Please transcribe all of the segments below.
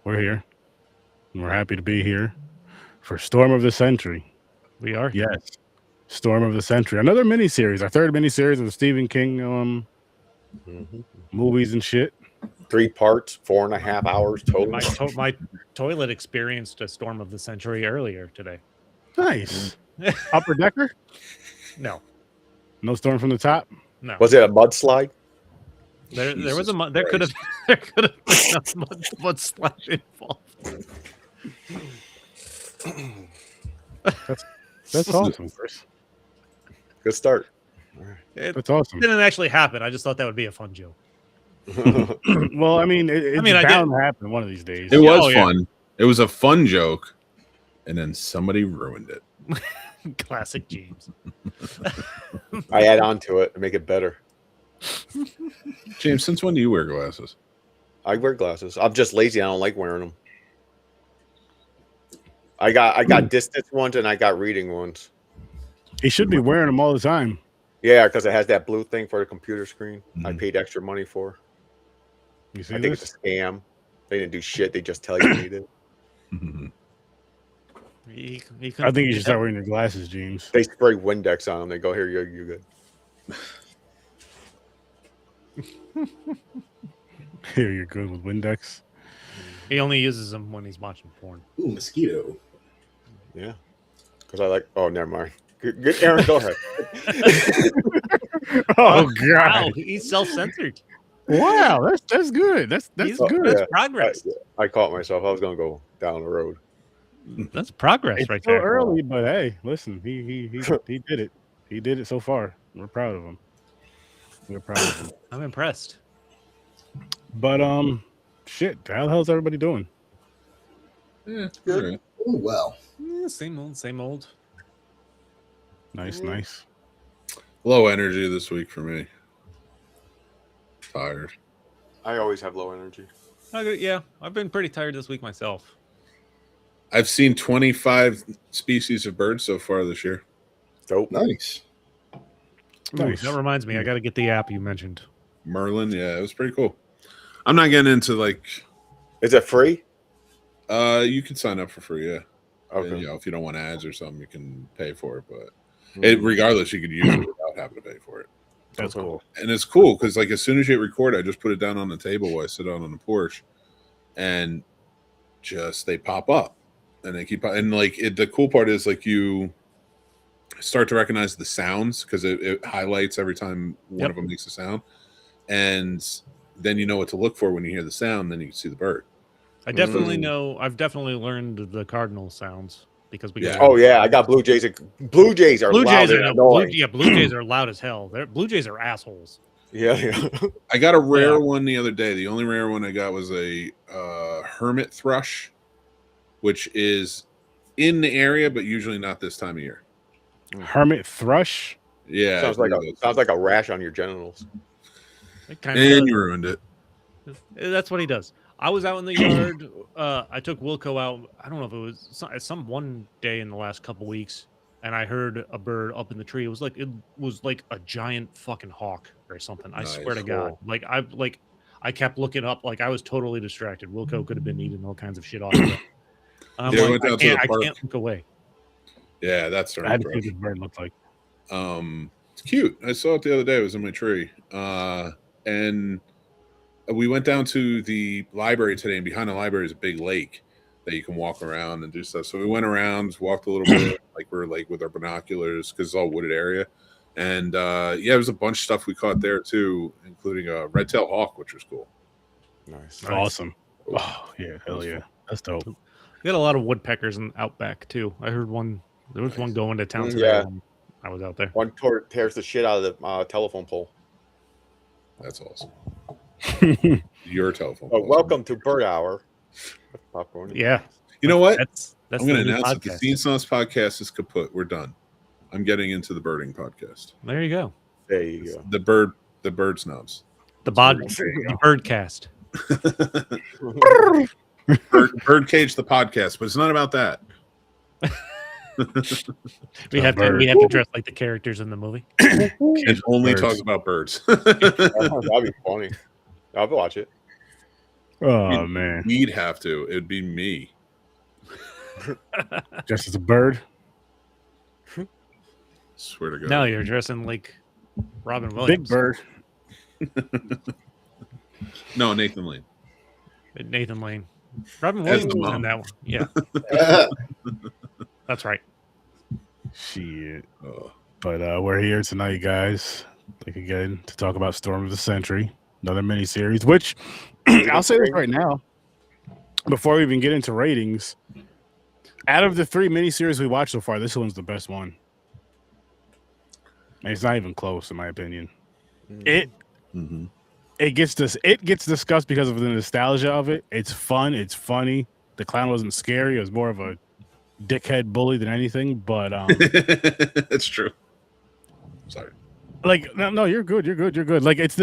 We're here. And we're happy to be here for Storm of the Century. We are. Yes, Storm of the Century. Another miniseries. Our third miniseries of the Stephen King Mm-hmm. movies and shit. 3 parts, 4.5 hours total. My toilet experienced a storm of the century earlier today. Nice. Upper decker? No, No storm from the top? no. Was it a mudslide? There was Jesus there could have been a mudslide involved. That's awesome, Chris. Good start. It That's awesome. didn't actually happen. I just thought that would be a fun joke. Well, I mean, it's I mean, I bound to happen one of these days. It was Oh, yeah. fun. It was a fun joke, and then somebody ruined it. Classic James. I add on to it and make it better. James, since when do you wear glasses? I wear glasses. I'm just lazy. I don't like wearing them. I got distance ones and I got reading ones. He should be wearing them all the time. Yeah, because it has that blue thing for the computer screen. I Mhm. paid extra money for. You see I think this? it's a scam. They didn't do shit. They just tell you you need it. He I think you should start wearing your glasses, James. They spray Windex on them. They go, here, you're good. Here, you're good with Windex. He only uses them when he's watching porn. Ooh, mosquito. Yeah. Because I like, oh, never mind. Good, Aaron, go ahead. Oh Wow, God! he's self-censored. Wow, that's good. That's He's- good. That's yeah. progress. I caught myself. I was going to go down the road. That's progress It's right still there. early, but hey, listen, he did it. He did it so far. We're proud of him. We're proud of him. I'm impressed. But shit, how the hell's everybody doing? Yeah, Good. all right. Oh, well. Same old, same old. Nice, nice. Low energy this week for me. Tired. I always have low energy. Yeah, I've been pretty tired this week myself. I've seen 25 species of birds so far this year. Dope. Nice. Nice. That reminds me, I got to get the app you mentioned. Merlin, yeah, it was pretty cool. I'm not getting into like, Is it free? you can sign up for free, yeah. Okay. And, you know, if you don't want ads or something, you can pay for it. But Mm. regardless, you could use it without having to pay for it. That's cool. And it's cool because, like, as soon as you hit record, I just put it down on the table while I sit out on the porch, and just they pop up, and they keep. And like, the cool part is like you start to recognize the sounds because it highlights every time one of them makes a sound, and then you know what to look for when you hear the sound. Then you can see the bird. I definitely know. I've definitely learned the cardinal sounds because we. Yeah. Oh, yeah. I got Blue Jays. Blue Jays are Blue loud Jays and are annoying. Blue Jays are loud as hell. Blue Jays are assholes. Yeah. I got a rare Yeah. one the other day. The only rare one I got was a hermit thrush, which is in the area, but usually not this time of year. Hermit thrush. Yeah, sounds like a rash on your genitals. It kind and of you ruined it. That's what he does. I was out in the yard. I took Wilco out. I don't know if it was some one day in the last couple weeks, and I heard a bird up in the tree. It was like a giant fucking hawk or something. I swear to Nice. God. I kept looking up. Like I was totally distracted. Wilco could have been eating all kinds of shit off of it. I'm Yeah, we like, went down to the I park. can't look away. Yeah, that's I had to see what right. this bird looked like. It's cute. I saw it the other day. It was in my tree. And we went down to the library today, and behind the library is a big lake that you can walk around and do stuff. So we went around, walked a little bit, like we're like with our binoculars because it's all wooded area. And yeah, there was a bunch of stuff we caught there too, including a red-tailed hawk, which was cool. Nice. Awesome. Oh yeah, hell yeah, that's dope. We got a lot of woodpeckers in Outback too. I heard one. There was one going to town today. Yeah. when I was out there. One tears the shit out of the telephone pole. That's awesome. Your telephone. Oh, pole. welcome to Bird Hour. Popcorn. Yeah, You know what? that's I'm going the to new announce that the podcast. Scene Sauce podcast is kaput. We're done. I'm getting into the birding podcast. There you go. There you go. The bird snobs. The There birdcast. Birdcage the podcast, but it's not about that. We have to dress like the characters in the movie. And only birds. talk about birds. That'd be funny. I'll watch it. Oh man, We'd have to. It'd be me. just as a bird. Swear to God. No, you're dressing like Robin Big Williams. bird. No, Nathan Lane. Nathan Lane. Robin As Williams the was in mom. that one. Yeah, that's right. Shit. Oh. But we're here tonight, guys. Like again to talk about Storm of the Century, another miniseries. Which I'll say this right now, before we even get into ratings. Out of the 3 miniseries we watched so far, this one's the best one. And it's not even close, in my opinion. It gets discussed because of the nostalgia of it. It's fun. It's funny. The clown wasn't scary. It was more of a dickhead bully than anything. But That's true. Sorry. like no, you're good. You're good. Like it's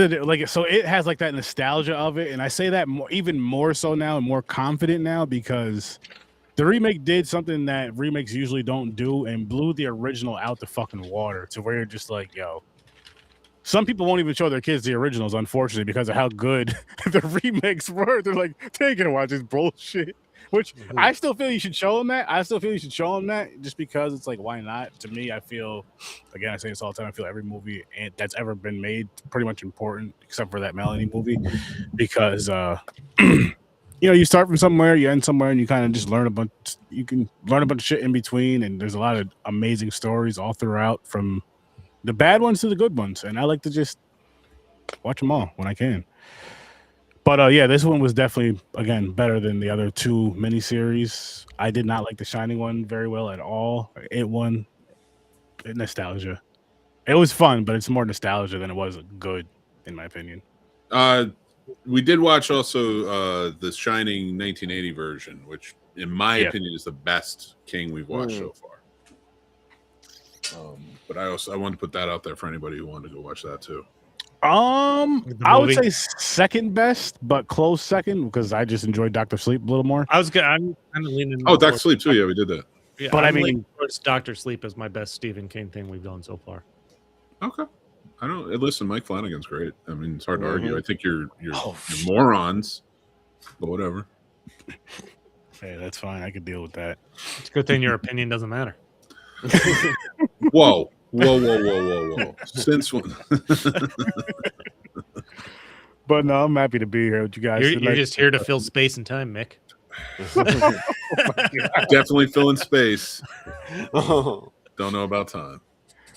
so it has like that nostalgia of it, and I say that even more so now and more confident now because the remake did something that remakes usually don't do and blew the original out the fucking water to where you're just like, yo. Some people won't even show their kids the originals, unfortunately, because of how good the remakes were. They're like, take it and watch this bullshit. Which I still feel you should show them that. Just because it's like, why not? To me, I feel, again, I say this all the time, I feel every movie that's ever been made pretty much important, except for that Melanie movie, because you start from somewhere, you end somewhere, and you kind of just learn a bunch. You can learn a bunch of shit in between, and there's a lot of amazing stories all throughout, from the bad ones to the good ones, and I like to just watch them all when I can. But yeah, this one was definitely, again, better than the other 2 miniseries. I did not like the Shining one very well at all. It won nostalgia. It was fun, but it's more nostalgia than it was good, in my opinion. We did watch also the Shining 1980 version, which, in my opinion, is the best King we've watched so far. But I wanted to put that out there for anybody who wanted to go watch that too. I would say second best, but close second because I just enjoyed Dr. Sleep a little more. I'm kind of leaning. Oh, Dr. Sleep too. Yeah, we did that. Yeah, but I I mean, mean, Dr. Sleep is my best Stephen King thing we've done so far. Okay. I don't listen. Mike Flanagan's great. I mean, it's hard to argue. I think you're morons, but whatever. Hey, that's fine. I could deal with that. It's a good thing your opinion doesn't matter. Whoa. Since when? But no, I'm happy to be here with you guys. You're just here to fill space and time, Mick. Definitely filling space. Don't know about time.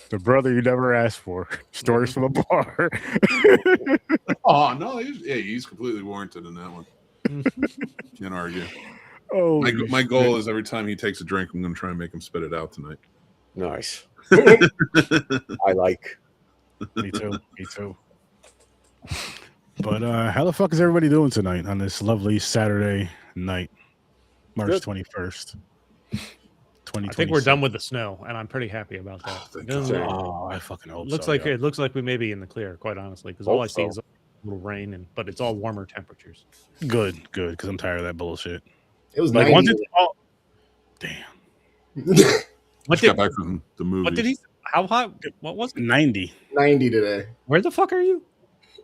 The brother you never asked for. Stories from a bar. Oh no, he's completely warranted in that one. Can't argue. Oh, my goal is every time he takes a drink, I'm going to try and make him spit it out tonight. Nice. I like. Me too. But how the fuck is everybody doing tonight on this lovely Saturday night, March 21st? I think we're done with the snow, and I'm pretty happy about that. I fucking hope looks so. It looks like we may be in the clear, quite honestly, because all I see is a little rain, but it's all warmer temperatures. Good, because I'm tired of that bullshit. It was like 90. once it's all. Damn. What got back from the movie? What did he? How hot? What was it? 90. 90 today Where the fuck are you?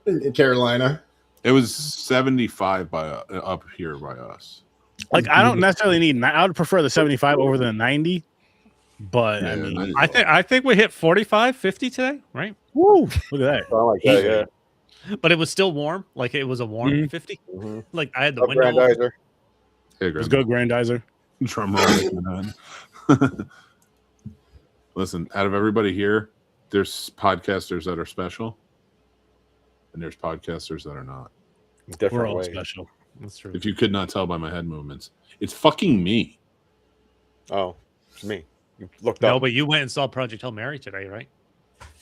in Carolina. It was 75 up here by us. Like I don't necessarily need. I would prefer the 75 over the 90. But Yeah, I mean, 90. I think we hit 45, 50 today, right? woo! Look at that. I like that, yeah. But it was still warm. Like it was a warm 50. Mm-hmm. Like I had the window. Grandizer. Hey, Let's go, Grandizer. Drum roll. Listen, out of everybody here, there's podcasters that are special, and there's podcasters that are not. Different We're all way. special. That's true. If you could not tell by my head movements, it's fucking me. Oh, it's me. You looked No, up. but you went and saw Project Hail Mary today, right?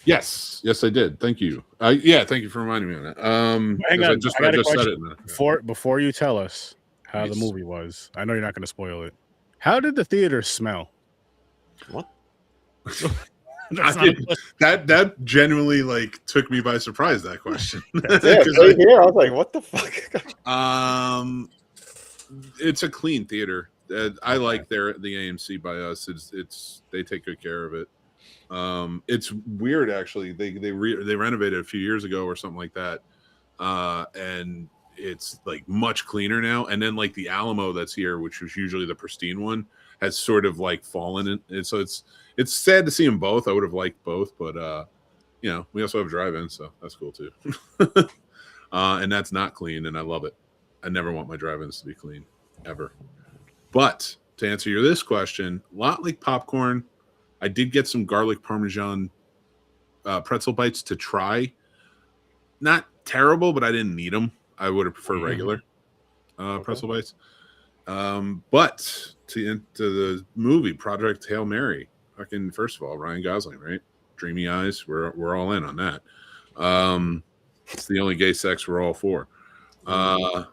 Yes, I did. Thank you. Yeah, thank you for reminding me of that. Hang on, I just got a said question. it. Before you tell us how the movie was, I know you're not going to spoil it. How did the theater smell? What? That genuinely like took me by surprise. That question. Yeah, right here. I was like, what the fuck? It's a clean theater. I like the AMC by us. It's they take good care of it. It's weird actually. They renovated a few years ago or something like that, and it's like much cleaner now. And then like the Alamo that's here, which was usually the pristine one, has sort of like fallen in. And so it's sad to see them both. I would have liked both, but you know, we also have drive-in, so that's cool too. And that's not clean, and I love it. I never want my drive-ins to be clean, ever. But to answer this question, a lot like popcorn, I did get some garlic parmesan pretzel bites to try. Not terrible, but I didn't need them. I would have preferred regular pretzel bites. But to the movie Project Hail Mary, fucking first of all, Ryan Gosling, right? Dreamy eyes, we're all in on that. It's the only gay sex we're all for. Ryan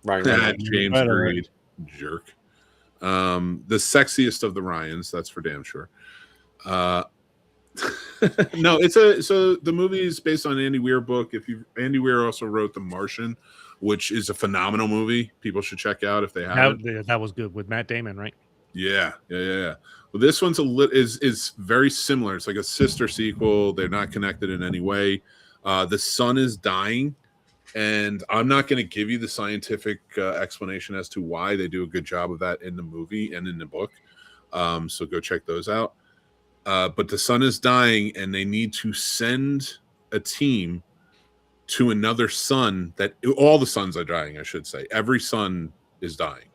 Reynolds. James Reed, jerk. The sexiest of the Ryans, that's for damn sure. No, so the movie is based on an Andy Weir book. Andy Weir also wrote The Martian, which is a phenomenal movie. People should check out if they haven't. That was good with Matt Damon, right? Yeah. Well, this one's is very similar. It's like a sister sequel. They're not connected in any way. The sun is dying, and I'm not going to give you the scientific explanation as to why. They do a good job of that in the movie and in the book. So go check those out. But the sun is dying, and they need to send a team to another sun that all the suns are dying, I should say. Every sun is dying.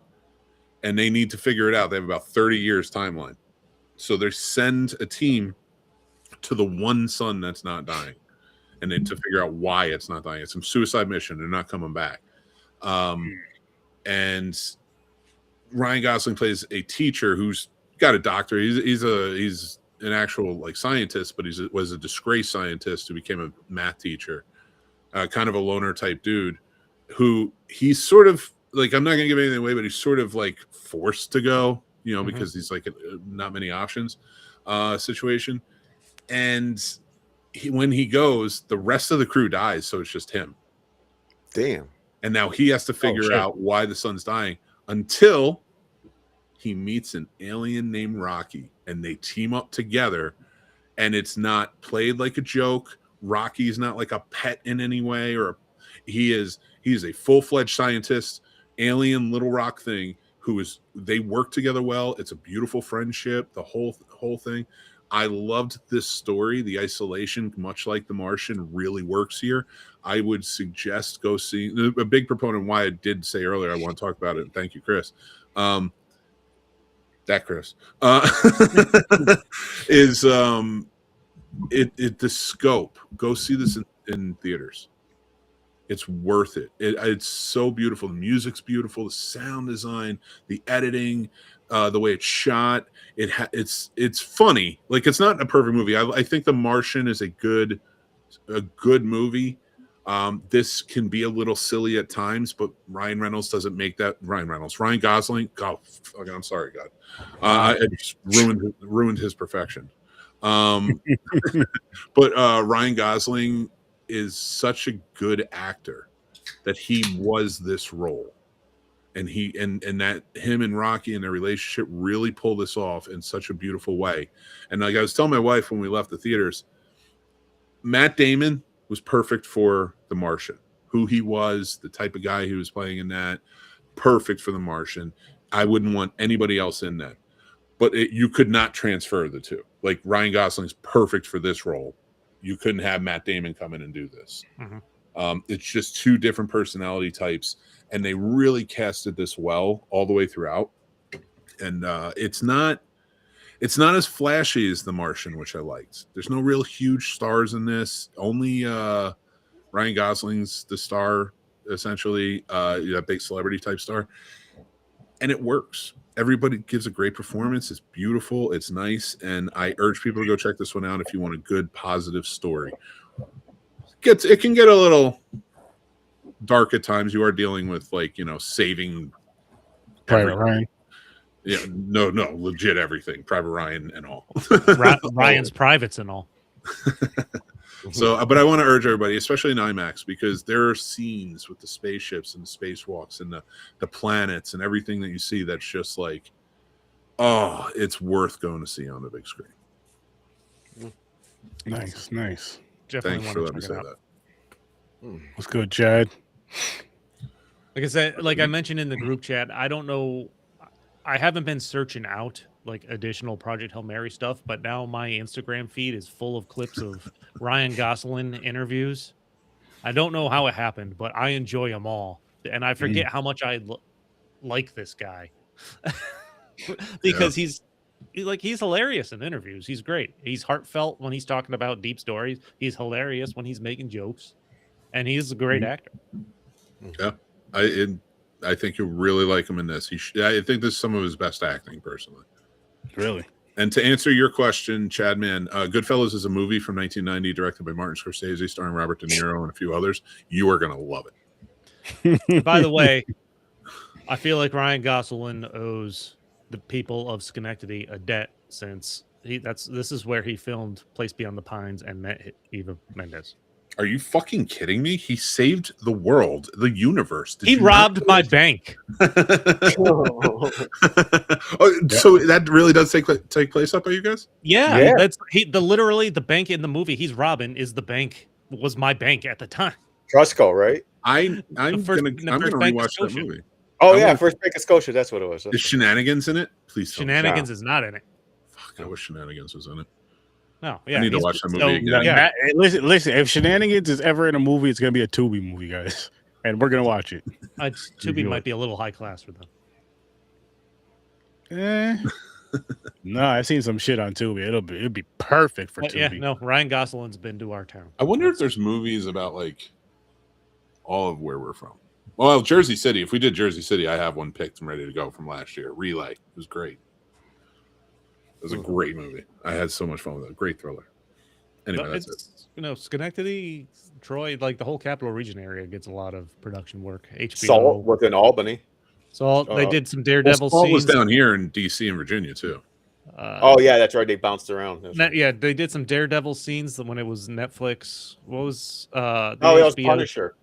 And they need to figure it out. They have about 30 years timeline. So they send a team to the one sun that's not dying. And then to figure out why it's not dying. It's some suicide mission. They're not coming back. And Ryan Gosling plays a teacher who's got a doctorate. He's an actual like scientist, but was a disgraced scientist who became a math teacher. Kind of a loner type dude who he's sort of like, I'm not going to give anything away, but he's sort of like forced to go, you know, because he's like not many options situation. And when he goes, the rest of the crew dies. So it's just him. Damn. And now he has to figure out why the sun's dying until he meets an alien named Rocky, and they team up together, and it's not played like a joke. Rocky's not like a pet in any way, or he is a full-fledged scientist, alien Little Rock thing, they work together well. It's a beautiful friendship, the whole thing. I loved this story. The isolation, much like The Martian, really works here. I would suggest go see. A big proponent why I did say earlier I want to talk about it. Thank you, Chris. Chris is the scope. Go see this in theaters. It's worth it. It's so beautiful. The music's beautiful. The sound design, the editing, the way it's shot. It's funny. Like, it's not a perfect movie. I think The Martian is a good movie. This can be a little silly at times, but Ryan Reynolds doesn't make that. Ryan Gosling. God, I'm sorry, God. I just ruined his perfection. But Ryan Gosling is such a good actor that he was this role, and that him and Rocky and their relationship really pull this off in such a beautiful way. And like I was telling my wife when we left the theaters, Matt Damon was perfect for The Martian. Who he was, the type of guy he was playing in that, perfect for The Martian. I wouldn't want anybody else in that. But you could not transfer the two. Like, Ryan Gosling's perfect for this role. You couldn't have Matt Damon come in and do this. It's just two different personality types, and they really casted this well all the way throughout. And it's not as flashy as The Martian, which I liked. There's no real huge stars in this. Only Ryan Gosling's the star, essentially, that big celebrity type star. And it works. Everybody gives a great performance. It's beautiful. It's nice. And I urge people to go check this one out if you want a good, positive story. It can get a little dark at times. You are dealing with, like, saving Private Ryan. Yeah, no, legit everything. Private Ryan and all. Ryan's privates and all. So, but I want to urge everybody, especially in IMAX, because there are scenes with the spaceships and the spacewalks and the planets and everything that you see that's just like, oh, it's worth going to see on the big screen. Nice. Definitely Thanks for letting me say that. What's good, Chad? Like I said, like I mentioned in the group chat, I don't know. I haven't been searching out like additional Project Hail Mary stuff, but now my Instagram feed is full of clips of Ryan Gosling interviews. I don't know how it happened, but I enjoy them all, and I forget how much I like this guy because he's hilarious in interviews. He's great. He's heartfelt when he's talking about deep stories. He's hilarious when he's making jokes, and he's a great actor. Yeah, I think you'll really like him in this. I think this is some of his best acting, personally. Really? And to answer your question, Chad, man, Goodfellas is a movie from 1990 directed by Martin Scorsese, starring Robert De Niro and a few others. You are going to love it. By the way, I feel like Ryan Gosling owes the people of Schenectady a debt since this is where he filmed Place Beyond the Pines and met Eva Mendes. Are you fucking kidding me? He saved the world, the universe. He robbed my bank. So that really does take place up by you guys? Yeah. That's literally the bank in the movie he's robbing was my bank at the time. Trustco, right? I'm gonna rewatch that movie. Oh yeah, First Bank of Scotia. That's what it was. Is Shenanigans in it? Please. Shenanigans is not in it. Fuck, I wish Shenanigans was in it. No, yeah. I need to watch that movie again. Yeah. Listen. If Shenanigans is ever in a movie, it's gonna be a Tubi movie, guys, and we're gonna watch it. Tubi might be a little high class for them. No, I've seen some shit on Tubi. It'd be perfect for Tubi. Yeah, no. Ryan Gosling's been to our town. I wonder if there's movies about like all of where we're from. Well, Jersey City. If we did Jersey City, I have one picked and ready to go from last year. Relay. It was great. It was a great movie. I had so much fun with it. Great thriller. Anyway, that's it. Schenectady, Troy, like the whole capital region area gets a lot of production work. HBO. Salt within Albany. So they did some Daredevil Salt scenes. was down here in DC and Virginia too. Oh yeah, that's right. They bounced around. Yeah, they did some Daredevil scenes when it was Netflix. What was it was Punisher.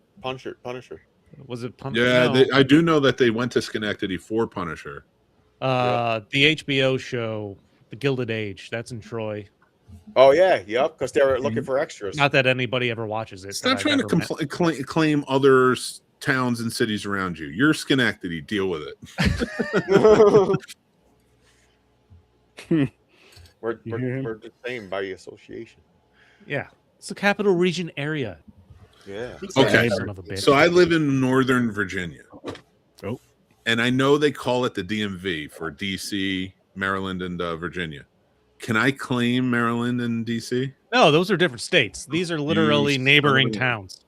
Was it Punisher? Yeah, No. I do know that they went to Schenectady for Punisher. The HBO show, The Gilded Age, that's in Troy. Oh yeah, yep. Because they were looking for extras. Not that anybody ever watches it. Stop trying to claim other towns and cities around you. You're Schenectady. Deal with it. we're the same by association. Yeah, it's the capital region area. Yeah. Okay. Son of a bitch. So I live in Northern Virginia. Oh. And I know they call it the DMV for DC, Maryland, and Virginia. Can I claim Maryland and DC? No, those are different states. These are literally neighboring towns.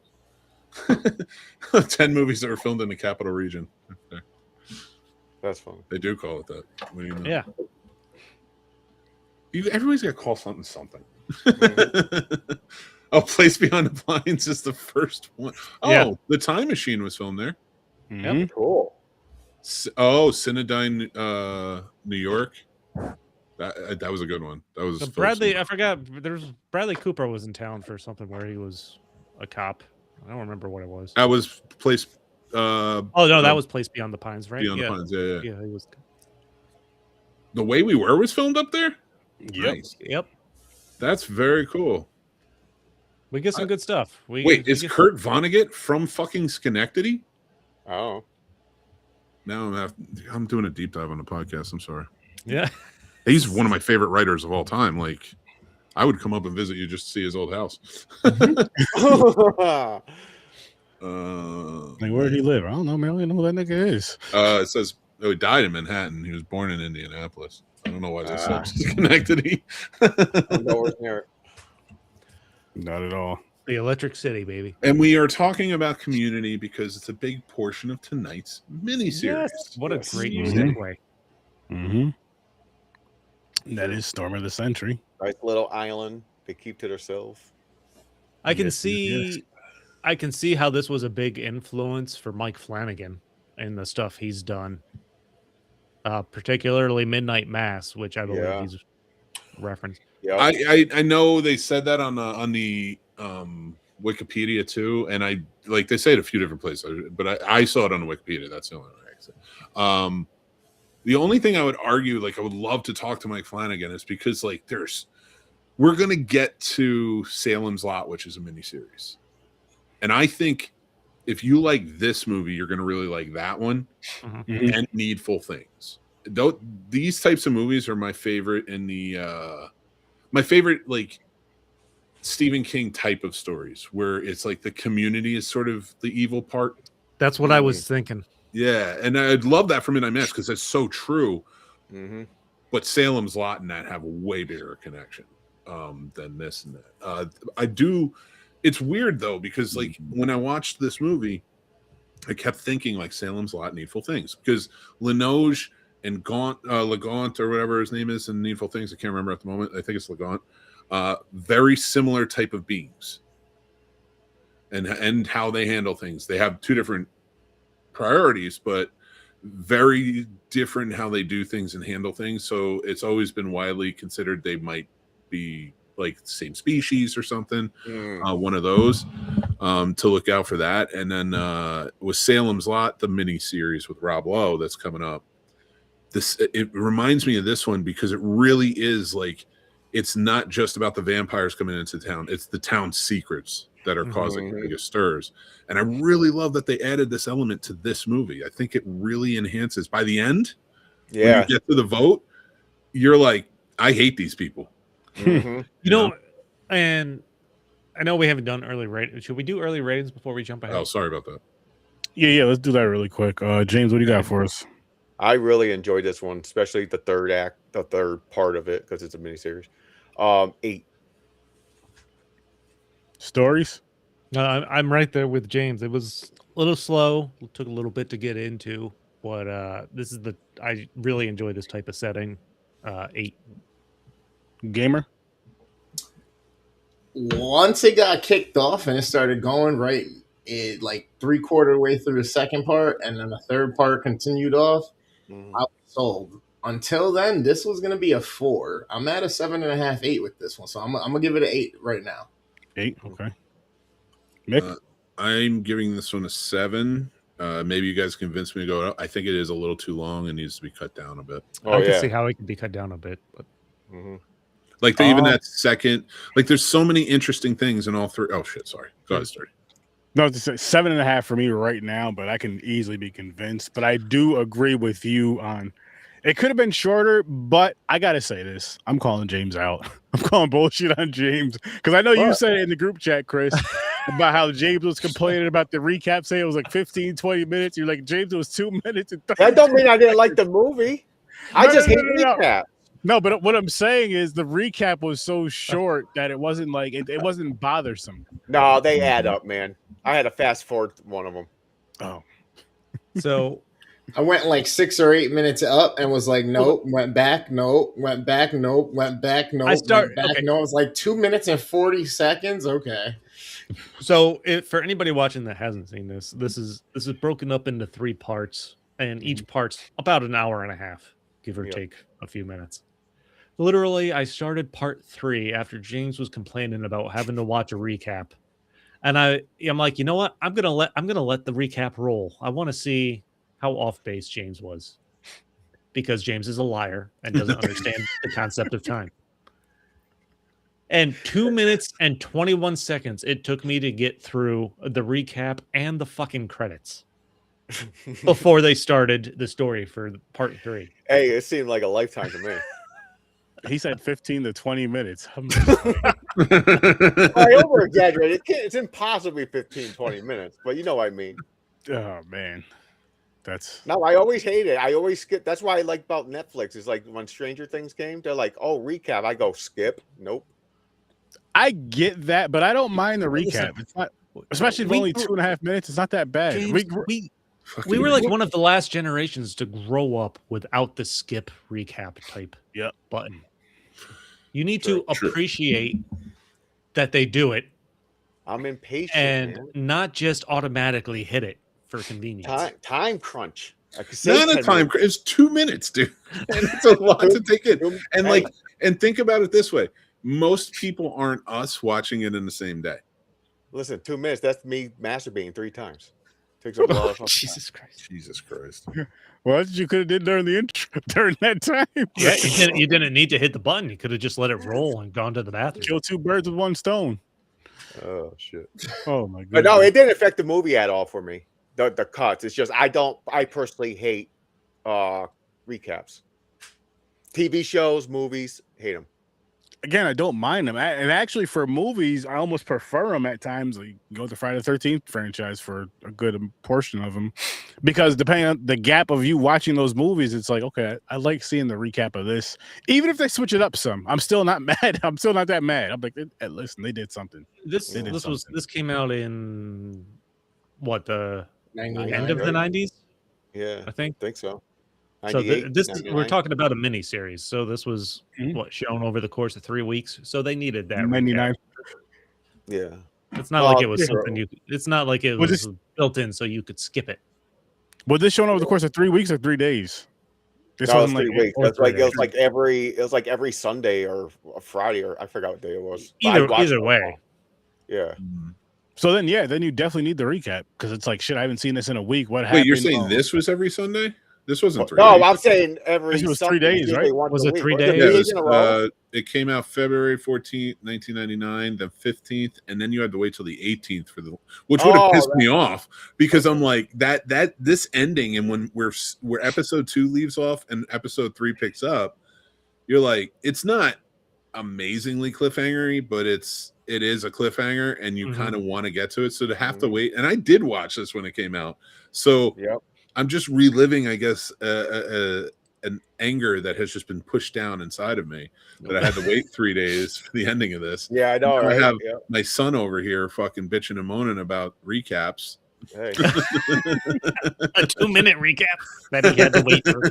10 movies that were filmed in the capital region. Okay. That's fun. They do call it that. What do you know? Yeah. Everybody's got to call something. Oh, Place Beyond the Pines is the first one. Oh, yeah. The Time Machine was filmed there. Mm-hmm. Yep. Cool. Cinedyne, New York. That was a good one. That was Bradley. I forgot. There's Bradley Cooper was in town for something where he was a cop. I don't remember what it was. That was Place. Oh no, that was Place Beyond the Pines, right? Beyond the Pines. Yeah. Yeah, he was. The Way We Were was filmed up there. Yep. Nice. Yep. That's very cool. We get some good stuff. Is Kurt Vonnegut from fucking Schenectady? Oh. Now I'm doing a deep dive on the podcast. I'm sorry. Yeah. He's one of my favorite writers of all time. Like, I would come up and visit you just to see his old house. Like, where did he live? I don't know, man. I don't know who that nigga is. It says he died in Manhattan. He was born in Indianapolis. I don't know why this says Schenectady. Nowhere near it. Not at all. The Electric City, baby. And we are talking about Community because it's a big portion of tonight's miniseries. Yes. What a great Mhm. segue. Mm-hmm. That is Storm of the Century. Nice little island they keep to themselves. I can Yes, see yes. I can see how this was a big influence for Mike Flanagan and the stuff he's done. Particularly Midnight Mass, which I believe he's referenced. Yeah. I know they said that on the Wikipedia too, and I like they say it a few different places, but I saw it on the Wikipedia. That's the only way I can say. The only thing I would argue, like I would love to talk to Mike Flanagan, is because like we're gonna get to Salem's Lot, which is a miniseries, and I think if you like this movie, you're going to really like that one and Needful Things. These types of movies are my favorite in the my favorite like Stephen King type of stories where it's like the community is sort of the evil part. That's what I was thinking. Yeah, and I'd love that for Midnight Mass because that's so true. But Salem's Lot and that have a way bigger connection than this and that. I do. It's weird though because like when I watched this movie, I kept thinking like Salem's Lot, Needful Things because Linoge and Legaunt or whatever his name is in Needful Things. I can't remember at the moment. I think it's Legaunt. Very similar type of beings, and how they handle things. They have two different priorities, but very different in how they do things and handle things. So it's always been widely considered they might be like the same species or something. One of those to look out for that. And then with Salem's Lot, the mini series with Rob Lowe that's coming up. It reminds me of this one because it really is like it's not just about the vampires coming into town; it's the town's secrets that are causing the biggest stirs. And I really love that they added this element to this movie. I think it really enhances. By the end, when you get to the vote, you're like, I hate these people. You know, and I know we haven't done early ratings. Should we do early ratings before we jump ahead? Oh, sorry about that. Yeah, let's do that really quick. James, what do you got for us? I really enjoyed this one, especially the third act, the third part of it, because it's a miniseries. 8. Stories? I'm right there with James. It was a little slow. It took a little bit to get into, but I really enjoy this type of setting. 8. Gamer? Once it got kicked off and it started going right, it like 3/4 way through the second part, and then the third part continued off. I was sold. Until then, this was gonna be a 4. I'm at a 7.5, 8 with this one, so I'm gonna give it an 8 right now. 8, okay. Mick? I'm giving this one a 7. Maybe you guys convince me to go up. I think it is a little too long and needs to be cut down a bit. I can see how it can be cut down a bit, but like even that second, like there's so many interesting things in all three. Oh shit, sorry. Go ahead, Sturdy. No, it's 7.5 for me right now, but I can easily be convinced. But I do agree with you on it could have been shorter, but I gotta say this. I'm calling James out. I'm calling bullshit on James. Because I know you said it in the group chat, Chris, about how James was complaining about the recap, saying it was like 15, 20 minutes. You're like, James, it was 2 minutes and 30 That don't mean I didn't like the movie. I just hate recap. No, but what I'm saying is the recap was so short that it wasn't like it wasn't bothersome. No, they add up, man. I had to fast forward one of them. Oh, so I went like 6 or 8 minutes up and was like, nope, went back, nope, went back, nope, went back, nope, went back, no. It was like 2 minutes and 40 seconds. Okay. So for anybody watching that hasn't seen this, this is broken up into 3 parts, and each part's about an hour and a half, give or take a few minutes. Literally, I started part 3 after James was complaining about having to watch a recap, and I'm like, you know what? I'm gonna let the recap roll. I want to see how off base James was, because James is a liar and doesn't understand the concept of time. And 2 minutes and 21 seconds it took me to get through the recap and the fucking credits before they started the story for part 3. Hey, it seemed like a lifetime to me. he said 15 to 20 minutes. I over exaggerated. It's impossible to be 15, 20 minutes, but you know what I mean. Oh man, that's no. I always hate it. I always skip. That's why I like about Netflix. Is like when Stranger Things came, they're like, "Oh, recap." I go skip. Nope. I get that, but I don't mind the recap. It's not, especially if only 2.5 minutes. It's not that bad. James, we were like one of the last generations to grow up without the skip recap type button. You need to appreciate that they do it. I'm impatient and not just automatically hit it for convenience. Time crunch. Not a time crunch. It's 2 minutes, dude. And it's a lot to take in. And and think about it this way: most people aren't us watching it in the same day. Listen, 2 minutes. That's me masturbating 3 times. Takes a lot of Jesus Christ. Jesus Christ. Well, that's what you could have did during the intro during that time. Yeah, you didn't need to hit the button. You could have just let it roll and gone to the bathroom. Kill 2 birds with 1 stone. Oh shit! Oh my But goodness. no, it didn't affect the movie at all for me. The cuts. It's just I personally hate recaps. TV shows, movies, hate them. Again, I don't mind them. And actually, for movies, I almost prefer them at times. Like go with the Friday the 13th franchise for a good portion of them, because depending on the gap of you watching those movies, it's like, okay, I like seeing the recap of this, even if they switch it up some. I'm still not mad. I'm still not that mad. I'm like, listen, they did something. This They did something. this came out in what, the 99, end of the right? 90s, Yeah, I think. think so. So 98, this is, we're 99. talking about a mini series. So this was Mhm. what, shown over the course of 3 weeks. So they needed that recap. 99. Yeah. It's not like Well, it was yeah. something you. It's not like it Was was this- built in so you could skip it. Was this shown over the course of 3 weeks or 3 days? This No, it was wasn't 3 weeks. or That's like 3 it was like every Sunday or a Friday, or I forgot what day it was. But I watched Either them way. all. Yeah. So then, then you definitely need the recap, because it's like, shit, I haven't seen this in a week. What happened? Wait, you're saying Oh. this was every Sunday? This wasn't 3 No, days. I'm saying every This was 3 Sunday, days, usually right? once Was a it week. 3 Was days? it Yeah, 3 it, days was, in a row? it came out February 14th, 1999, then 15th, and then you had to wait till the 18th for the, which would have pissed me off, because I'm like, that this ending, and when where episode 2 leaves off and episode 3 picks up, you're like, it's not amazingly cliffhangery, but it is a cliffhanger, and you kind of want to get to it. So to have to wait, and I did watch this when it came out, so Yep. I'm just reliving, I guess, an anger that has just been pushed down inside of me, that I had to wait 3 days for the ending of this. Yeah, I know, Now right? I have Yep. my son over here fucking bitching and moaning about recaps. Hey. A 2-minute recap that he had to wait for.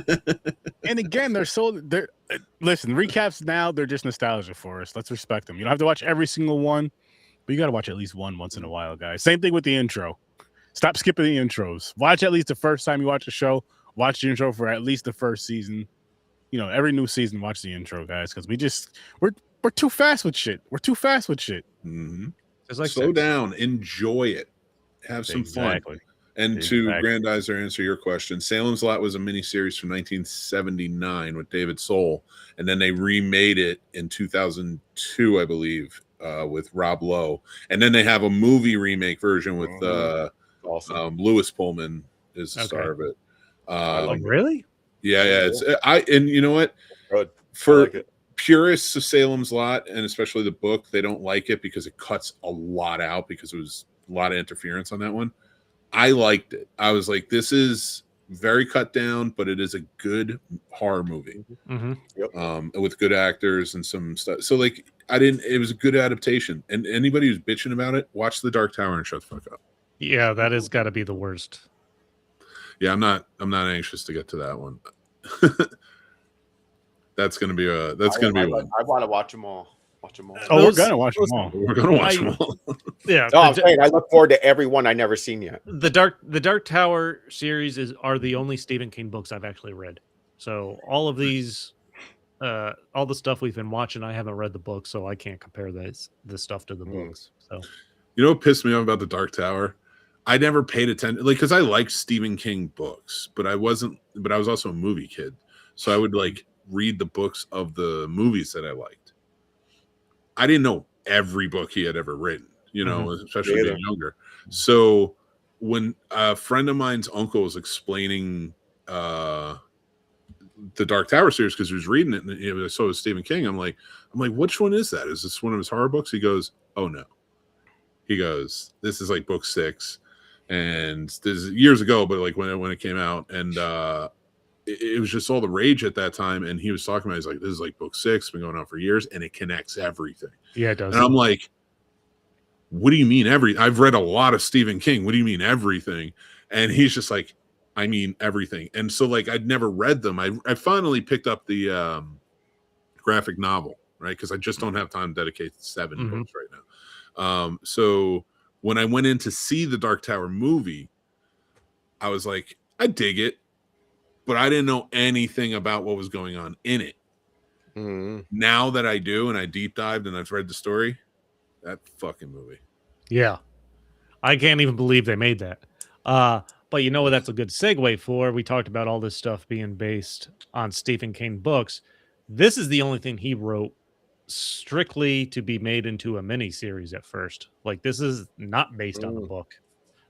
And again, listen, recaps now, they're just nostalgia for us. Let's respect them. You don't have to watch every single one, but you got to watch at least one once in a while, guys. Same thing with the intro. Stop skipping the intros. Watch at least the first time you watch a show. Watch the intro for at least the first season. You know, every new season, watch the intro, guys, because we're too fast with shit. We're too fast with shit. Mm-hmm. It's like Slow sex. down, enjoy it, have some fun. And to Grandize or answer your question, Salem's Lot was a miniseries from 1979 with David Soul, and then they remade it in 2002, I believe, with Rob Lowe, and then they have a movie remake version with Awesome. Lewis Pullman is the star of it. Oh, really? Yeah. It's and you know what? Good. For like it. purists of Salem's Lot, and especially the book, they don't like it because it cuts a lot out, because it was a lot of interference on that one. I liked it. I was like, this is very cut down, but it is a good horror movie. With good actors and some stuff. So like, it was a good adaptation. And anybody who's bitching about it, watch The Dark Tower and shut the fuck up. Yeah, that has got to be the worst. Yeah, I'm not anxious to get to that one. That's gonna be one. I want to watch them all. Oh, we're gonna watch them all. We're gonna watch them all. Yeah. No, I'm saying I look forward to every one I never seen yet. The Dark Tower series are the only Stephen King books I've actually read. So all of these, all the stuff we've been watching, I haven't read the book, so I can't compare this stuff to the books. So, you know what pissed me off about The Dark Tower? I never paid attention, like, because I liked Stephen King books, but I was also a movie kid, so I would like read the books of the movies that I liked. I didn't know every book he had ever written, especially being younger. So when a friend of mine's uncle was explaining the Dark Tower series, because he was reading it, and so was Stephen King. I'm like, which one is that? Is this one of his horror books? He goes, oh no. He goes, this is like book 6, and this is years ago, but like when it came out, and it was just all the rage at that time. And he was talking about, he's like, this is like book 6, been going on for years, and it connects everything. Yeah, it does. And I'm like, what do you mean I've read a lot of Stephen King. What do you mean everything? And he's just like, I mean everything. And so like, I'd never read them. I finally picked up the graphic novel, right? Because I just don't have time to dedicate 7 books right now. So when I went in to see the Dark Tower movie, I was like, I dig it, but I didn't know anything about what was going on in it. Now that I do, and I deep dived and I've read the story, that fucking movie. Yeah. I can't even believe they made that. But you know what that's a good segue for? We talked about all this stuff being based on Stephen King books. This is the only thing he wrote strictly to be made into a mini series at first. Like this is not based on the Mm. book.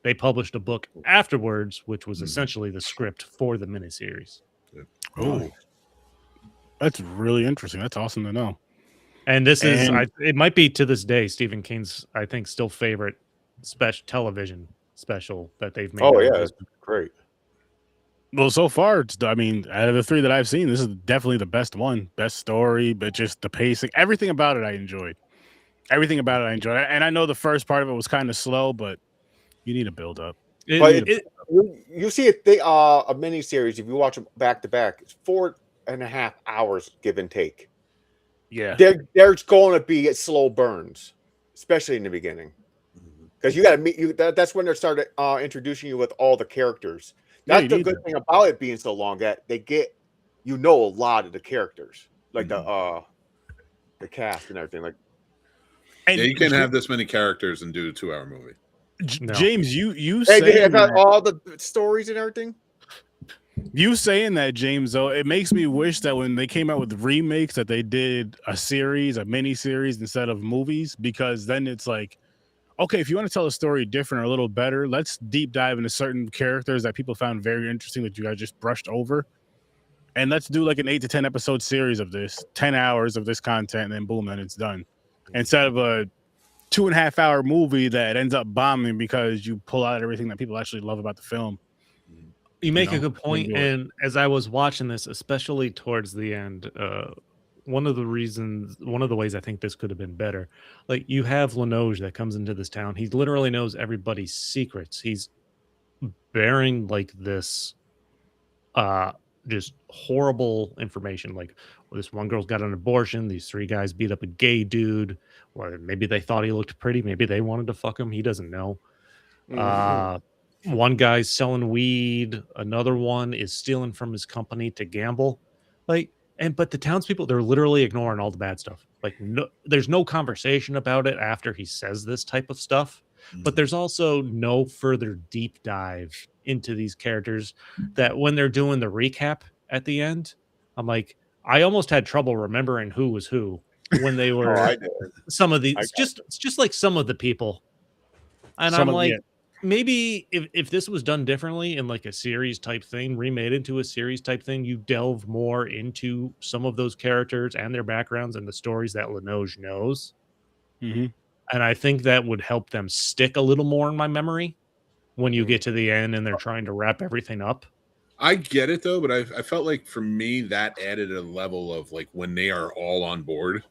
They published a book afterwards, which was Mhm. essentially the script for the miniseries. Oh, that's really interesting. That's awesome to know. And this is, And it might be to this day Stephen King's, I think, still favorite special television special that they've made. Oh out of yeah, this. it's great. well, so far, I mean, out of the 3 that I've seen, this is definitely the best one. Best story, but just the pacing, everything about it, I enjoyed. Everything about it, I enjoyed. And I know the first part of it was kind of slow, but you need a build up. But It- you see a mini series if you watch them back to back. It's 4.5 hours give and take. Yeah. There's going to be slow burns, especially in the beginning, because you got to meet you. That's when they started introducing you with all the characters. Yeah, That's you the need good that. thing about it being so long, that they get a lot of the characters, like the cast and everything. Like, And Yeah, you can't have this many characters and do a 2-hour movie. No. James, you hey, they saying got that, all the stories and everything. James, though, it makes me wish that when they came out with remakes that they did a series, a mini series instead of movies, because then it's like, okay, if you want to tell a story different or a little better, let's deep dive into certain characters that people found very interesting that you guys just brushed over. And let's do like an 8 to 10 episode series of this, 10 hours of this content, and then boom, then it's done. Instead of a 2.5 hour movie that ends up bombing because you pull out everything that people actually love about the film. You make know, a good point, wouldn't do it. and as I was watching this, especially towards the end, one of the ways I think this could have been better, like you have Linoge that comes into this town. He literally knows everybody's secrets. He's bearing like this, just horrible information. Like, well, this one girl's got an abortion. These 3 guys beat up a gay dude. Or maybe they thought he looked pretty. Maybe they wanted to fuck him. He doesn't know. One guy's selling weed, another one is stealing from his company to gamble. But the townspeople, they're literally ignoring all the bad stuff. Like, no, there's no conversation about it after he says this type of stuff, but there's also no further deep dive into these characters. That when they're doing the recap at the end, I'm like, I almost had trouble remembering who was who when they were I did. some of these, I got just like some of the people. And Some I'm of- like, yeah. maybe if this was done differently in like a series type thing, remade into a series type thing, you delve more into some of those characters and their backgrounds and the stories that Linoge knows. Mhm. And I think that would help them stick a little more in my memory when you get to the end and they're trying to wrap everything up. I get it though, but I felt like for me that added a level of like when they are all on board,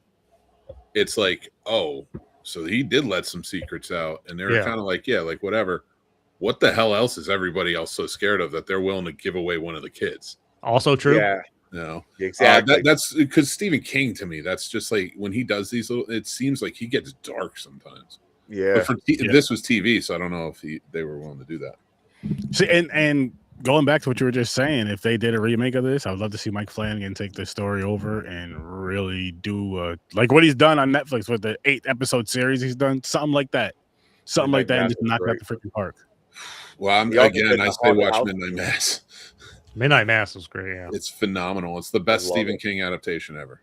it's like, oh, so he did let some secrets out, and they're Yeah. kind of like, yeah, like whatever. What the hell else is everybody else so scared of that they're willing to give away one of the kids? Also true. Yeah, You know, exactly. that's because Stephen King to me, that's just like when he does these little. It seems like he gets dark sometimes. yeah. But this was TV, so I don't know if they were willing to do that. See, and going back to what you were just saying, if they did a remake of this, I would love to see Mike Flanagan take this story over and really do like what he's done on Netflix with the 8 episode series he's done, something like that, Midnight and Mass just was knock out great. the freaking park. Well, He also again, did I the say Haunted watch House. Midnight Mass. Midnight Mass was great. Yeah. It's phenomenal. It's the best love Stephen it. King adaptation ever.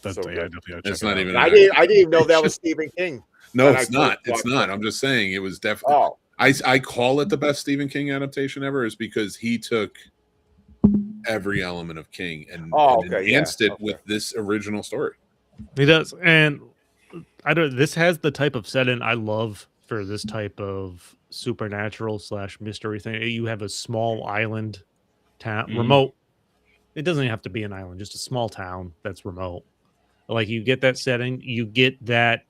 That's So yeah, good. definitely gotta It's check it not out. even. I didn't even know that was Stephen King. No, And I it's not. first It's watched not. it. I'm just saying it was definitely. Oh, I call it the best Stephen King adaptation ever is because he took every element of King and, Oh, and okay, yeah, enhanced it okay. with this original story. He does. And this has the type of setting I love for this type of supernatural / mystery thing. You have a small island town, remote. It doesn't even have to be an island, just a small town that's remote. Like you get that setting, you get that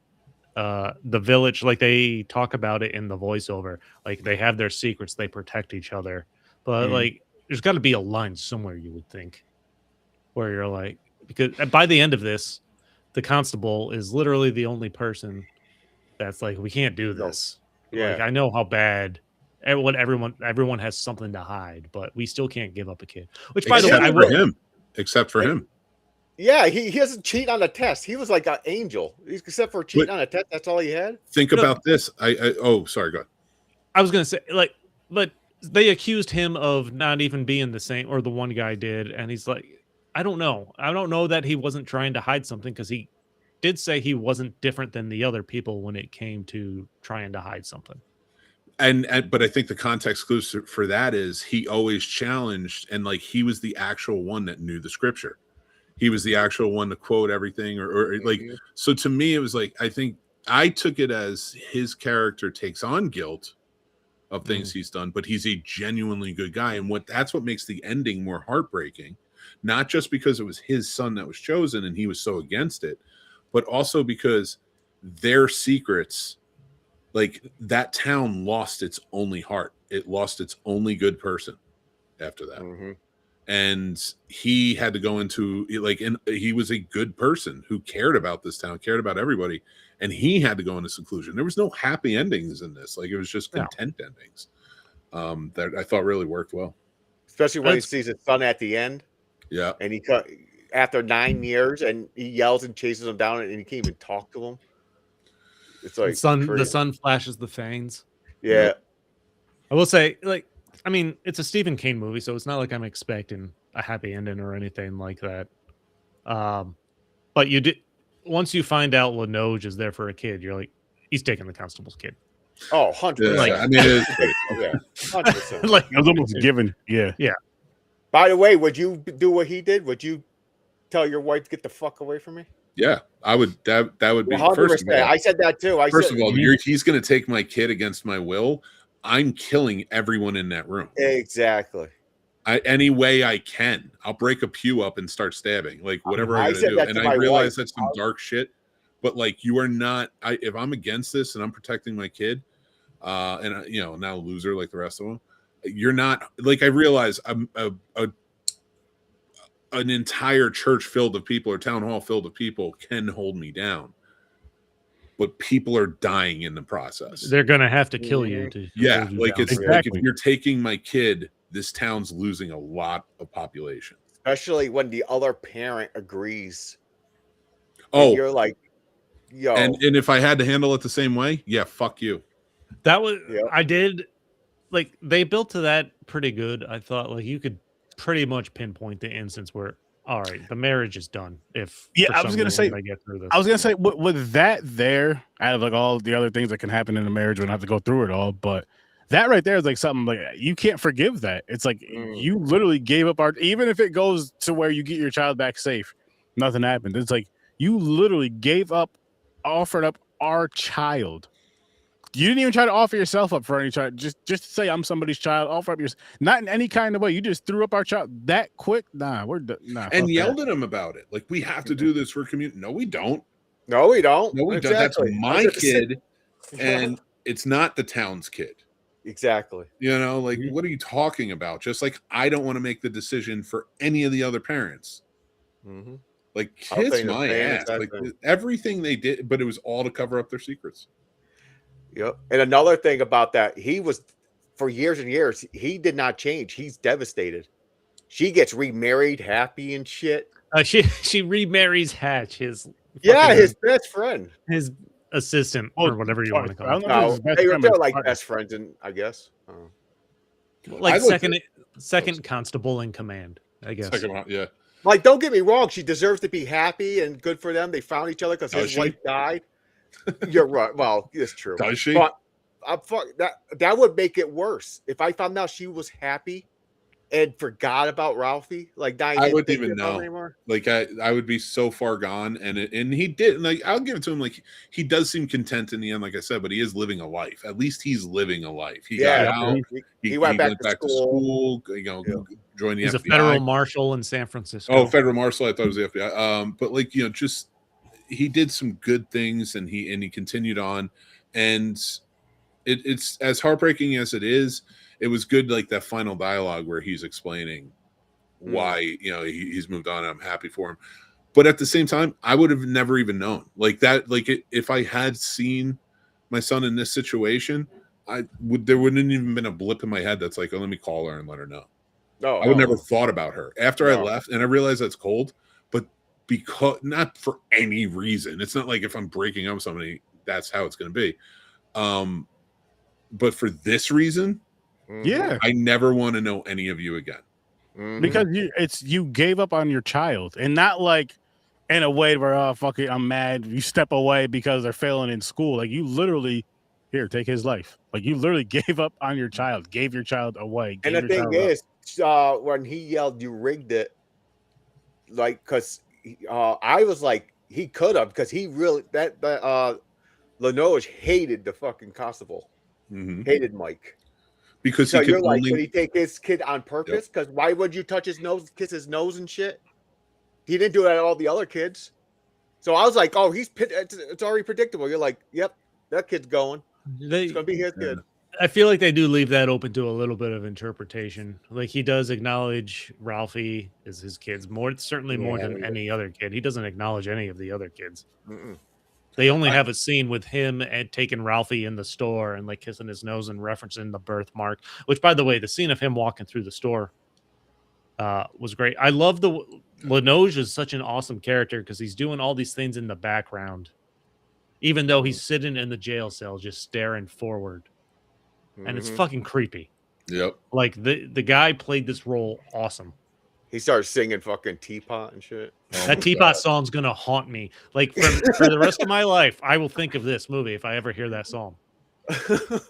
the village, like they talk about it in the voiceover. Like they have their secrets, they protect each other. But like there's got to be a line somewhere, you would think, where you're like, because by the end of this, the constable is literally the only person that's like, we can't do this. yeah. Like I know how bad everyone has something to hide, but we still can't give up a kid. Which, by the way, Except I for will. him. Except for him. Yeah, he doesn't cheat on the test. He was like an angel, except for cheating on a test. That's all he had. Think No. about this. Oh, sorry, go ahead. I was gonna say, like, but they accused him of not even being the same, or the one guy did, and he's like, I don't know that he wasn't trying to hide something because he did say he wasn't different than the other people when it came to trying to hide something. And but I think the context clue for that is he always challenged, and like he was the actual one that knew the scripture. He was the actual one to quote everything, or like. So to me, it was like, I think I took it as his character takes on guilt of things he's done, but he's a genuinely good guy, and that's what makes the ending more heartbreaking. Not just because it was his son that was chosen and he was so against it, but also because their secrets. Like that town lost its only heart. It lost its only good person after that. And he had to go into like, and he was a good person who cared about this town, cared about everybody. And he had to go into seclusion. There was no happy endings in this. Like it was just content endings that I thought really worked well. Especially when he sees his son at the end. Yeah. And he after 9 years and he yells and chases him down and he can't even talk to him. It's like the sun flashes the fangs. Yeah. I will say, like, I mean, it's a Stephen King movie, so it's not like I'm expecting a happy ending or anything like that. But you did once you find out Linoge is there for a kid, you're like, he's taking the constable's kid. Oh, 100%. Like, I mean, it is, yeah, 100%. like It was almost given. Yeah. By the way, would you do what he did? Would you tell your wife to get the fuck away from me? yeah, I would. That would be 100%. first of all. I said that too. First of all, he's going to take my kid against my will. I'm killing everyone in that room. Exactly. Any way I can. I'll break a pew up and start stabbing, like whatever I gotta do. And I realize that's some dark shit, but like you are not. If I'm against this and I'm protecting my kid, and you know, now loser like the rest of them, you're not. Like I realize an entire church filled of people or town hall filled of people can hold me down, but people are dying in the process. They're gonna have to kill you to hold you like down. it's like if you're taking my kid, this town's losing a lot of population, especially when the other parent agrees. Oh, you're like, yo, and if I had to handle it the same way, yeah, fuck you. That was I did. Like they built to that pretty good. I thought like you could pretty much pinpoint the instance where, all right, the marriage is done. If I was gonna say, I get through this. I was gonna say with that there, out of like all the other things that can happen in a marriage, we don't have to go through it all, but that right there is like something like you can't forgive that. It's like you literally gave up even if it goes to where you get your child back safe, nothing happened. It's like you literally offered up our child. You didn't even try to offer yourself up for any child. Just to say I'm somebody's child. Offer up yours, not in any kind of way. You just threw up our child that quick. Nah, we're nah. And yelled at him about it. Like we have to do this for community. No, we don't. No, we don't. No, we don't. That's my kid, and it's not the town's kid. Exactly. You know, like what are you talking about? Just like I don't want to make the decision for any of the other parents. Like kiss my ass. Like everything they did, but it was all to cover up their secrets. Yep. And another thing about that, he was for years and years, he did not change. He's devastated. She gets remarried, happy and shit. She remarries Hatch, his best friend, his assistant, or whatever you want to call it. They're like best friends, and I guess like second constable in command. I guess. Yeah. Like, don't get me wrong, she deserves to be happy and good for them. They found each other because his wife died. You're right. Well, it's true. Does she? But that would make it worse if I found out she was happy and forgot about Ralphie. Like, I wouldn't even know anymore. Like, I would be so far gone. And he did. Like, I'll give it to him. Like, he does seem content in the end, like I said, but he is living a life. At least he's living a life. He got out. He went back to school. You know, joined the FBI. He's a federal marshal in San Francisco. Oh, federal marshal. I thought it was the FBI. But like, you know, just. He did some good things and he continued on, and it's as heartbreaking as it is. It was good, like that final dialogue where he's explaining why, you know, he's moved on. And I'm happy for him, but at the same time, I would have never even known like that. Like if I had seen my son in this situation, there wouldn't even been a blip in my head that's like, oh, let me call her and let her know. No, I would never thought about her after I left, and I realized that's cold. Because not for any reason. It's not like if I'm breaking up with somebody, that's how it's going to be. But for this reason, I never want to know any of you again. Because you gave up on your child, and not like in a way where fuck it, I'm mad. You step away because they're failing in school. Like you literally, here, take his life. Like you literally gave up on your child, gave your child away. And the thing is, when he yelled, "You rigged it," like, because I was like, he could have, because he really that Lenoge hated the fucking constable, hated Mike. Because So he you're could like, only. did he take his kid on purpose? Because why would you touch his nose, kiss his nose and shit? He didn't do that to all the other kids. So I was like, oh, it's already predictable. You're like, yep, that kid's going. It's gonna be his kid. I feel like they do leave that open to a little bit of interpretation. Like he does acknowledge Ralphie is his kids certainly more than any other kid. He doesn't acknowledge any of the other kids. They only have a scene with him and taking Ralphie in the store and like kissing his nose and referencing the birthmark. Which, by the way, the scene of him walking through the store was great. I love Lenoge is such an awesome character because he's doing all these things in the background, even though he's sitting in the jail cell just staring forward. And it's fucking creepy. Yep. Like the guy played this role awesome. He started singing fucking Teapot and shit. That Teapot song's gonna haunt me. Like for the rest of my life, I will think of this movie if I ever hear that song. To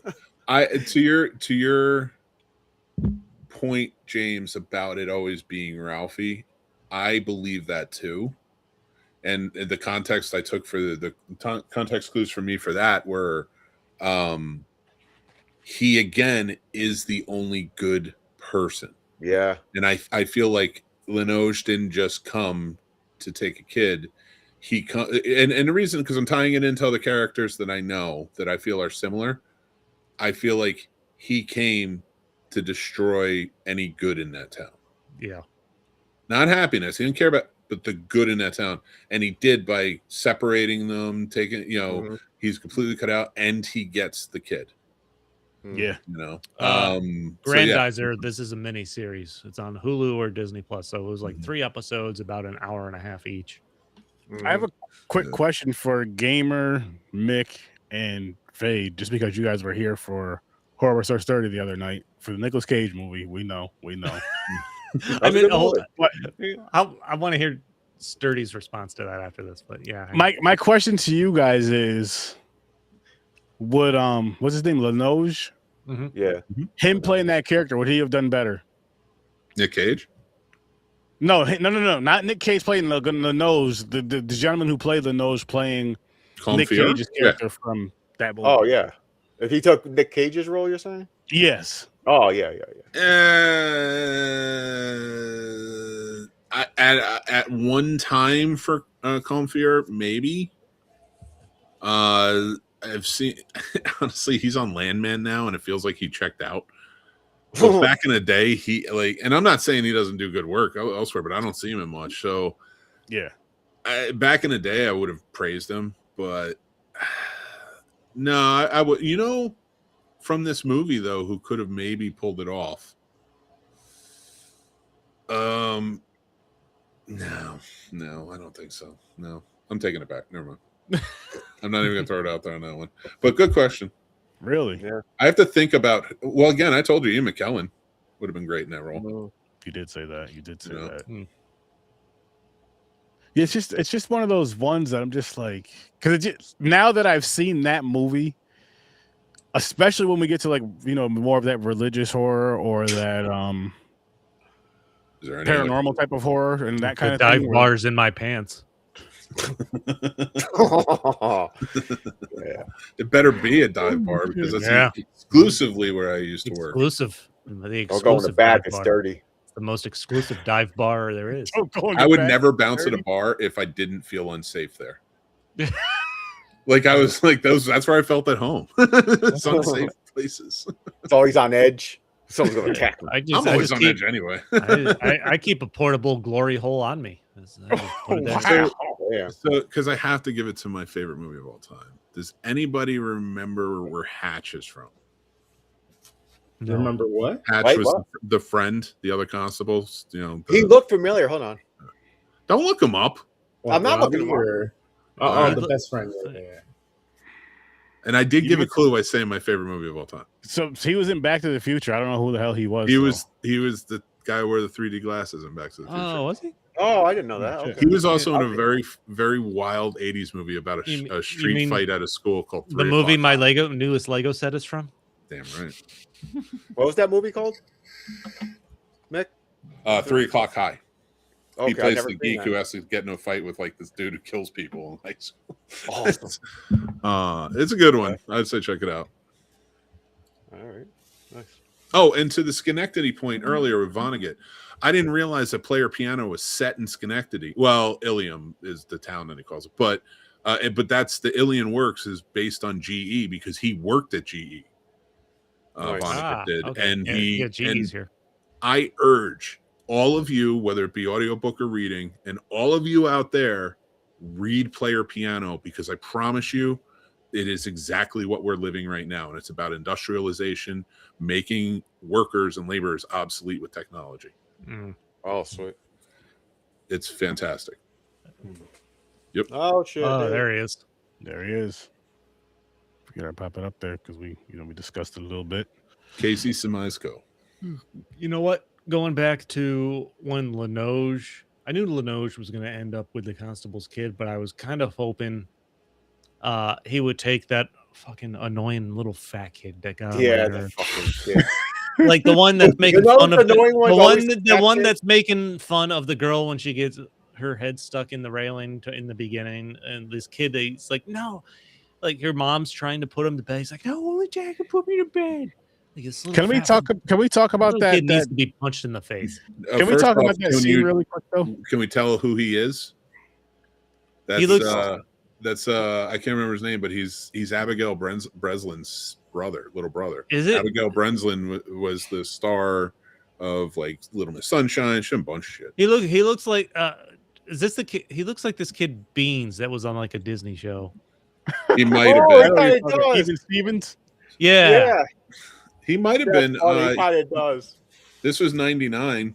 your point, James, about it always being Ralphie, I believe that too. And the context I took for the context clues for me for that were he again is the only good person. Yeah. And I feel like Lenoge didn't just come to take a kid. And the reason, because I'm tying it into other characters that I know that I feel are similar, I feel like he came to destroy any good in that town. Yeah. Not happiness. He didn't care about, but the good in that town. And he did by separating them, taking, he's completely cut out, and he gets the kid. Yeah. Grandizer, this is a mini series. It's on Hulu or Disney Plus. So it was like 3 episodes, about an hour and a half each. I have a quick question for Gamer, Mick, and Fade, just because you guys were here for Horror Star Sturdy the other night for the Nicolas Cage movie. We know. I mean, I want to hear Sturdy's response to that after this, but yeah. My question to you guys is, would what's his name, Lenoge? Yeah. Him playing that character, would he have done better? Nick Cage? No, not Nick Cage playing Lenoge. The gentleman who played Lenoge playing Nick Cage's character from that movie. Oh yeah. If he took Nick Cage's role, you're saying? Yes. Oh yeah. At one time for Comfier, maybe. I've seen, honestly, he's on Landman now, and it feels like he checked out. But back in the day, he and I'm not saying he doesn't do good work elsewhere, but I don't see him in much. So, yeah, back in the day, I would have praised him, but no, I would. From this movie though, who could have maybe pulled it off? No, I don't think so. No, I'm taking it back. Never mind. I'm not even gonna throw it out there on that one. But good question. Really? Yeah. I have to think about. Well, again, I told you Ian McKellen would have been great in that role. You did say that. Yeah, it's just one of those ones that I'm just like, because now that I've seen that movie, especially when we get to like more of that religious horror or that paranormal type of horror and that kind of dive thing. Bars in my pants. Yeah. It better be a dive bar because that's exclusively where I used to work. Exclusive. I'll go in the back. It's dirty. It's the most exclusive dive bar there is. I would never bounce at a bar if I didn't feel unsafe there. Like I was like that's where I felt at home. It's unsafe places. It's always on edge. Someone's gonna attack me. I'm always on edge anyway. I keep a portable glory hole on me. So because I have to give it to my favorite movie of all time. Does anybody remember where Hatch is from? No. Remember what? Hatch was the friend, the other constables. He looked familiar. Hold on. Don't look him up. I'm not looking him up. The best friend. Yeah. And I did give a clue by saying my favorite movie of all time. So he was in Back to the Future. I don't know who the hell he was. He was the guy who wore the 3D glasses in Back to the Future. Oh, was he? Oh, I didn't know Oh, that. shit. Okay. He was also in a Okay. very, very wild 80s movie about You a street mean fight at a school called The 3 movie O'Clock my High. newest Lego set is from. Damn right. What was that movie called? Mick? 3 O'Clock High. Okay, He I've plays never the seen geek that. who has to get in a fight with like this dude who kills people in high school. Awesome. It's a good one. I'd say check it out. All right. Nice. Oh, and to the Schenectady point earlier with Vonnegut, I didn't realize that Player Piano was set in Schenectady. Well, Ilium is the town that he calls it, but that's the Ilion Works is based on GE because he worked at GE. Nice. Vonnegut did, okay. and yeah, GE's here. I urge all of you, whether it be audiobook or reading, and all of you out there, read Player Piano because I promise you, it is exactly what we're living right now, and it's about industrialization, making workers and laborers obsolete with technology. Mm. Oh, sweet. It's fantastic. Oh, shit. Oh, dude. there he is. There he is. Forget I pop it up there because we discussed it a little bit. Casey Simaisco. You know what? Going back to when Linoge, I knew Linoge was going to end up with the constable's kid, but I was kind of hoping he would take that fucking annoying little fat kid that got on Yeah, my the nerve. fucking kid. Like the one that's making know fun the of the annoying one's always the fat one kid? that's making fun of the girl when she gets her head stuck in the railing in the beginning, and this kid, he's like, no, like your mom's trying to put him to bed. He's like, no, only Jack can put me to bed. Like this little Can we fat talk? Can we talk about little that? kid needs that to be punched in the face. can we First talk off, about that scene really quick though? Can we tell who he is? That's, He looks- I can't remember his name, but he's Abigail Breslin's little brother. Is it? Abigail Breslin was the star of like Little Miss Sunshine, a bunch of shit. He looks like is this the kid? He looks like this kid Beans that was on like a Disney show. He might have Oh, been. he kinda does. Ethan Stevens. Yeah. Yeah, He might have that's been. funny. He kind of does. This was '99.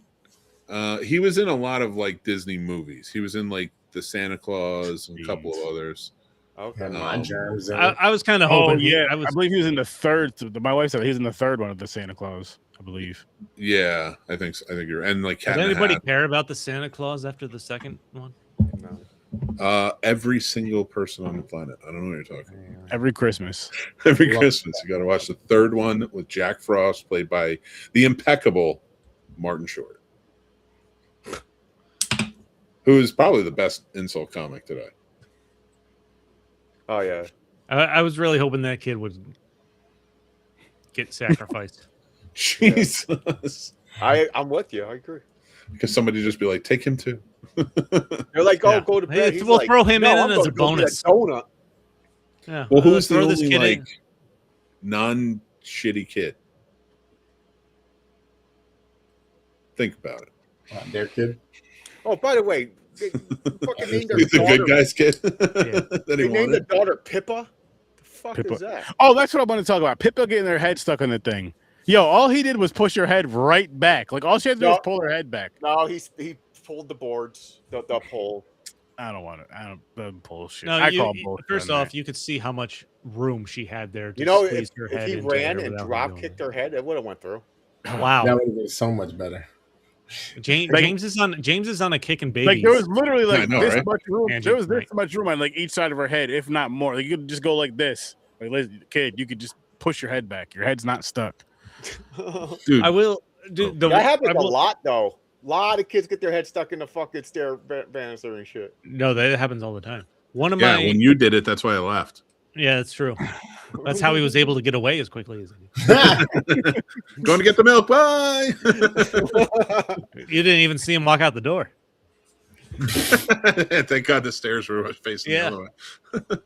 He was in a lot of like Disney movies. He was in like the Santa Claus and a couple of others. Okay. And my germs. I was kind of Oh hoping. yeah, I was. I believe he was in the third. My wife said he's in the third one of the Santa Claus. I believe. Yeah, I think so. I think you're and like Cat Does in the anybody Hat. care about the Santa Claus after the second one? No. Every single person on the planet. I don't know what you're talking about. Every Christmas. Every Love Christmas, you got to watch the third one with Jack Frost, played by the impeccable Martin Short, who is probably the best insult comic today. Oh yeah. I was really hoping that kid would get sacrificed. Jesus, I'm with you. I agree. because somebody just be like, take him too. They're like, oh, Yeah. go to Hey, bed. He's we'll like, throw him no, in I'm as gonna a go get bonus. donut. Yeah. Well, who's the throw this only kid like in? non-shitty kid? Think about it. Their kid. Oh, by the way, they fucking named their He's the daughter. good guy's kid Yeah. that he They named the wanted. daughter Pippa. The fuck Pippa. is that? Oh, that's what I want to talk about. Pippa getting their head stuck on the thing. Yo, all he did was push her head right back. Like all she had to do was No. pull her head back. No, he pulled the boards, the pole. I don't want it. I don't bullshit. No, I call bullshit. first on off, you could see how much room she had there. To You know, squeeze if, her if head he into ran there and without drop doing kicked it. her head, it would have went through. Wow. That would have been so much better. James is on a kick and babies. like there was literally like I know, this right? much room. Andrew, There was this right. much room on like each side of her head, if not more. Like you could just go like this. Like listen, kid, you could just push your head back. Your head's not stuck. Dude, I will. Dude, That happens I a will- lot, though. A lot of kids get their head stuck in the fucking stair banister and shit. No, that happens all the time. One of yeah, my when you did it, that's why I left. yeah, that's true. That's how he was able to get away as quickly as he Going to get the milk. Bye. did. You didn't even see him walk out the door. Thank God the stairs were facing Yeah. the other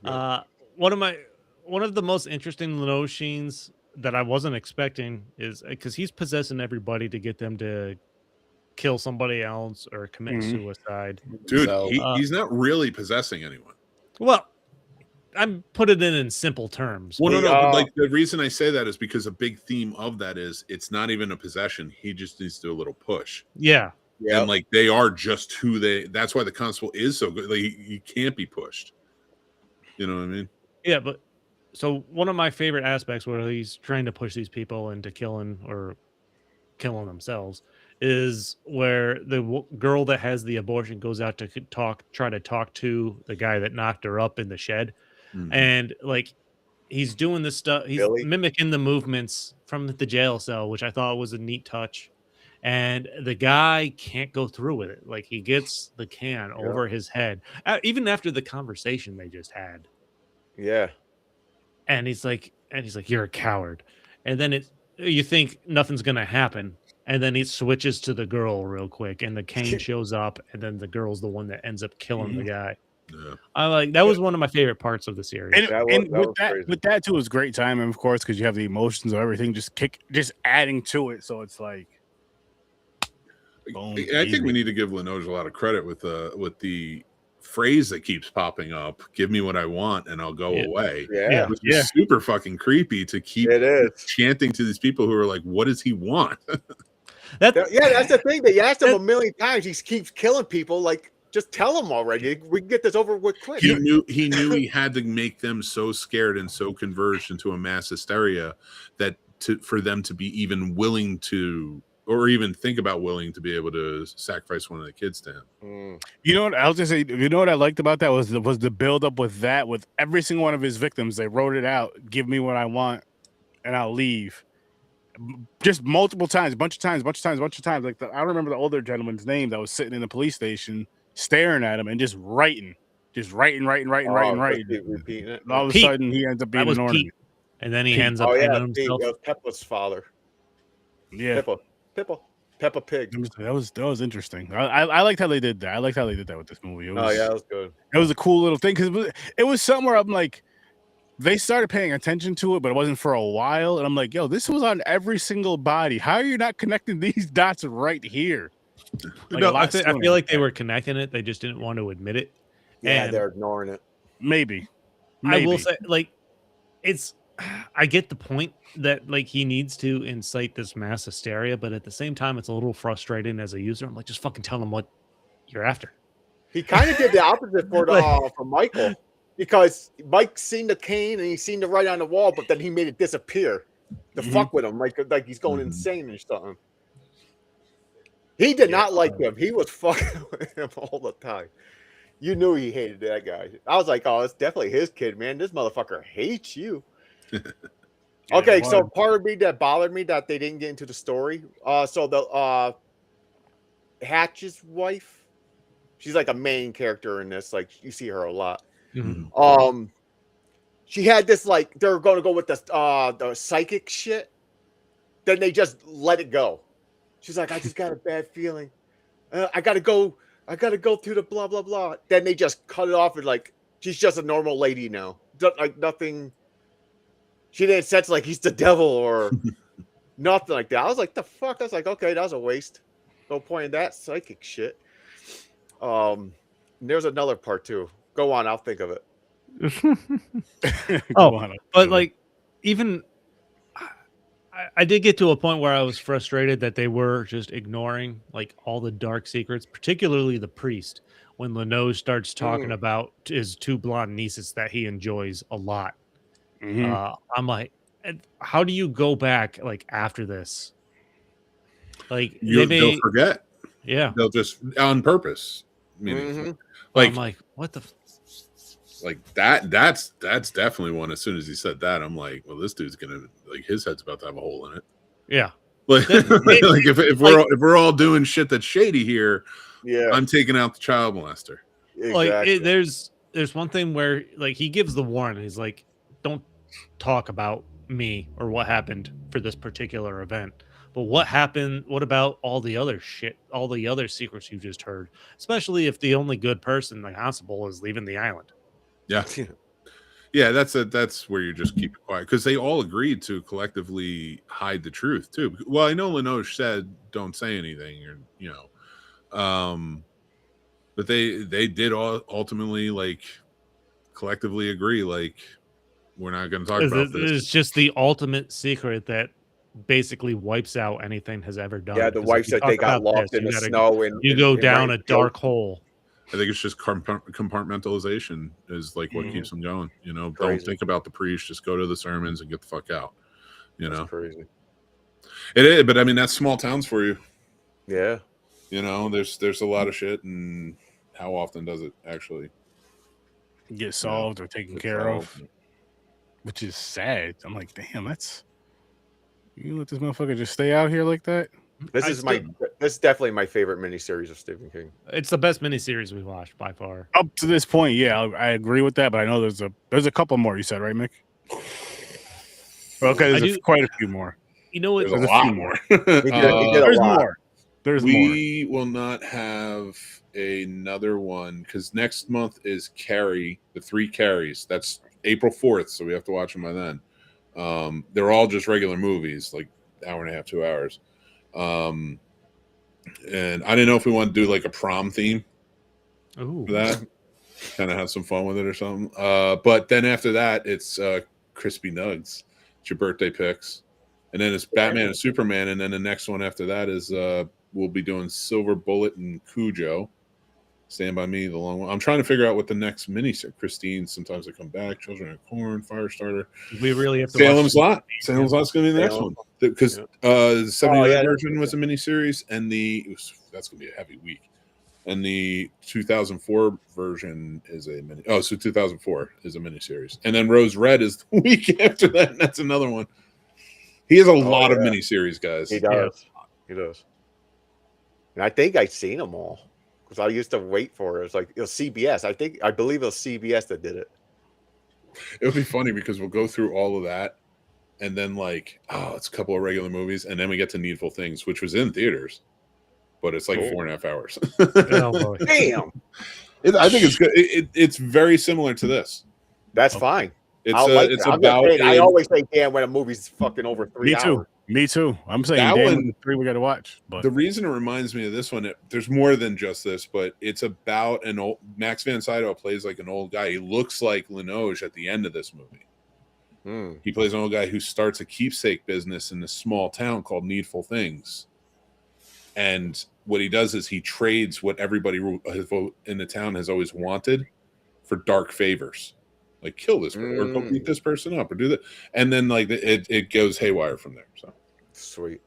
way. One of the most interesting Lino scenes that I wasn't expecting is because he's possessing everybody to get them to kill somebody else or commit Mhm. suicide. Dude, So, he's not really possessing anyone. Well, I'm put it in simple terms. Well, no, The, no. But uh, like the reason I say that is because a big theme of that is it's not even a possession. He just needs to do a little push. Yeah. Yeah. And like they are just who they. That's why the constable is so good. Like he can't be pushed. You know what I mean? Yeah, but so one of my favorite aspects where he's trying to push these people into killing or killing themselves, is where the girl that has the abortion goes out to try to talk to the guy that knocked her up in the shed, Mhm. and like he's doing this stuff, he's Billy? mimicking the movements from the jail cell, which I thought was a neat touch. And the guy can't go through with it. Like he gets the can Yeah. over his head, even after the conversation they just had. Yeah. And he's like, "You're a coward." And then you think nothing's gonna happen, and then he switches to the girl real quick, and the cane shows up, and then the girl's the one that ends up killing the guy. Yeah. I like that was one of my favorite parts of the series. And, That and was with crazy. that too, it was great timing, of course, because you have the emotions of everything just adding to it. So it's like, boom, I think we easy. need to give Linoge a lot of credit with the phrase that keeps popping up. Give me what I want and I'll go away. Yeah. Which is super fucking creepy to keep It is. chanting to these people who are like, what does he want? Yeah, that's the thing. They asked him a million times. He keeps killing people. Like, just tell him already. We can get this over with quick. He knew he had to make them so scared and so converged into a mass hysteria that for them to be even willing to, or even think about willing to be able to sacrifice one of the kids to him. You know what I was gonna say? You know what I liked about that was the build up with that, with every single one of his victims. They wrote it out. Give me what I want, and I'll leave. Just multiple times, bunch of times. Like I remember the older gentleman's name that was sitting in the police station, staring at him and just writing. Repeating it. And all of a Pete. sudden, he ends up being That was an Pete. ornament. And then he Pete. ends up Oh yeah, hanging Pete, himself. that was Peppa's father. Yeah, Peppa Pig. that was interesting. I liked how they did that. I liked how they did that with this movie. It was, That was good. It was a cool little thing because it was somewhere I'm like, they started paying attention to it, but it wasn't for a while. And I'm like, yo, this was on every single body. How are you not connecting these dots right here? Like, No, I feel like they were connecting it. They just didn't want to admit it. Yeah, And they're ignoring it. Maybe. I will say, like, I get the point that like he needs to incite this mass hysteria, but at the same time, it's a little frustrating as a user. I'm like, just fucking tell them what you're after. He kind of did the opposite for Michael, because Mike seen the cane and he seen the right on the wall, but then he made it disappear to fuck with him, like he's going insane or something. He did not like him. He was fucking with him all the time. You knew he hated that guy. I was like, oh, it's definitely his kid, man. This motherfucker hates you. Okay, so part of me that bothered me that they didn't get into the story. So the Hatch's wife, she's like a main character in this. Like you see her a lot. Mm-hmm. She had this like they're going to go with the psychic shit. Then they just let it go. She's like, I just got a bad feeling. I gotta go through the blah blah blah. Then they just cut it off and like she's just a normal lady now. Like nothing. She didn't sense like he's the devil or nothing like that. I was like, the fuck? I was like, okay, that was a waste. No point in that psychic shit. There's another part too. Go on, I'll think of it. But like, even I did get to a point where I was frustrated that they were just ignoring like all the dark secrets, particularly the priest. When Linoge starts talking about his two blonde nieces that he enjoys a lot. I'm like, how do you go back like after this? Like They'll forget. Yeah, they'll just on purpose. Meaning, like I'm like, what the. Like that's definitely one. As soon as he said that, I'm like, well, this dude's gonna like his head's about to have a hole in it. Yeah, like if we're all doing shit that's shady here, yeah, I'm taking out the child molester. Exactly. Like there's one thing where like he gives the warning. He's like, don't talk about me or what happened for this particular event. But what happened? What about all the other shit? All the other secrets you just heard, especially if the only good person, the constable, is leaving the island. Yeah, yeah, that's where you just keep it quiet because they all agreed to collectively hide the truth too. Well, I know Linoge said don't say anything, or but they did all ultimately like collectively agree like we're not going to talk about this. It's just the ultimate secret that basically wipes out anything has ever done. Yeah, the wife said they got lost in the snow and you go down a dark hole. I think it's just compartmentalization is like what keeps them going. You know, Crazy. Don't think about the priest. Just go to the sermons and get the fuck out. You know, crazy. It is, but I mean that's small towns for you. Yeah. You know, there's a lot of shit, and how often does it actually Get solved or taken get care of, solved? which is sad. I'm like, damn, that's you let this motherfucker just stay out here like that. This is definitely my favorite miniseries of Stephen King. It's the best miniseries we've watched by far. Up to this point, yeah, I agree with that, but I know there's a couple more. You said, right, Mick? Okay, there's quite a few more. You know what? There's a lot more. He did There's a lot. more. There's more. We will not have another one because next month is Carrie, the 3 Carries. That's April 4th, so we have to watch them by then. They're all just regular movies, like hour and a half, 2 hours. And I didn't know if we want to do like a prom theme Ooh. for that. Kind of have some fun with it or something. But then after that, it's Crispy Nugs. It's your birthday picks. And then it's Batman and Superman. And then the next one after that is we'll be doing Silver Bullet and Cujo. Stand By Me, the long one. I'm trying to figure out what the next mini Christine, Sometimes I Come Back, Children of Corn, Firestarter. We really have to Salem's Lot. Salem's Lot's going to be the next one. Because the 70 version was a miniseries, and that's going to be a heavy week. And the 2004 version is a mini. Oh, so 2004 is a miniseries, and then Rose Red is the week after that, and that's another one. He has a lot of miniseries, guys. He does. He does. And I think I've seen them all because I used to wait for it. It's like it was CBS. I believe it was CBS that did it. It would be funny because we'll go through all of that, and then it's a couple of regular movies, and then we get to Needful Things, which was in theaters, but it's like 4.5 hours. Oh, Damn. I think it's good. It's very similar to this. That's fine. It's about. I always say damn when a movie's fucking over 3 hours. Me too. I'm saying that damn one, 3 we got to watch. But the reason it reminds me of this one, there's more than just this, but it's about an old Max von Sydow plays like an old guy. He looks like Linoge at the end of this movie. He plays an old guy who starts a keepsake business in a small town called Needful Things. And what he does is he trades what everybody in the town has always wanted for dark favors. Like kill this person, or go beat this person up, or do that. And then it goes haywire from there. So sweet.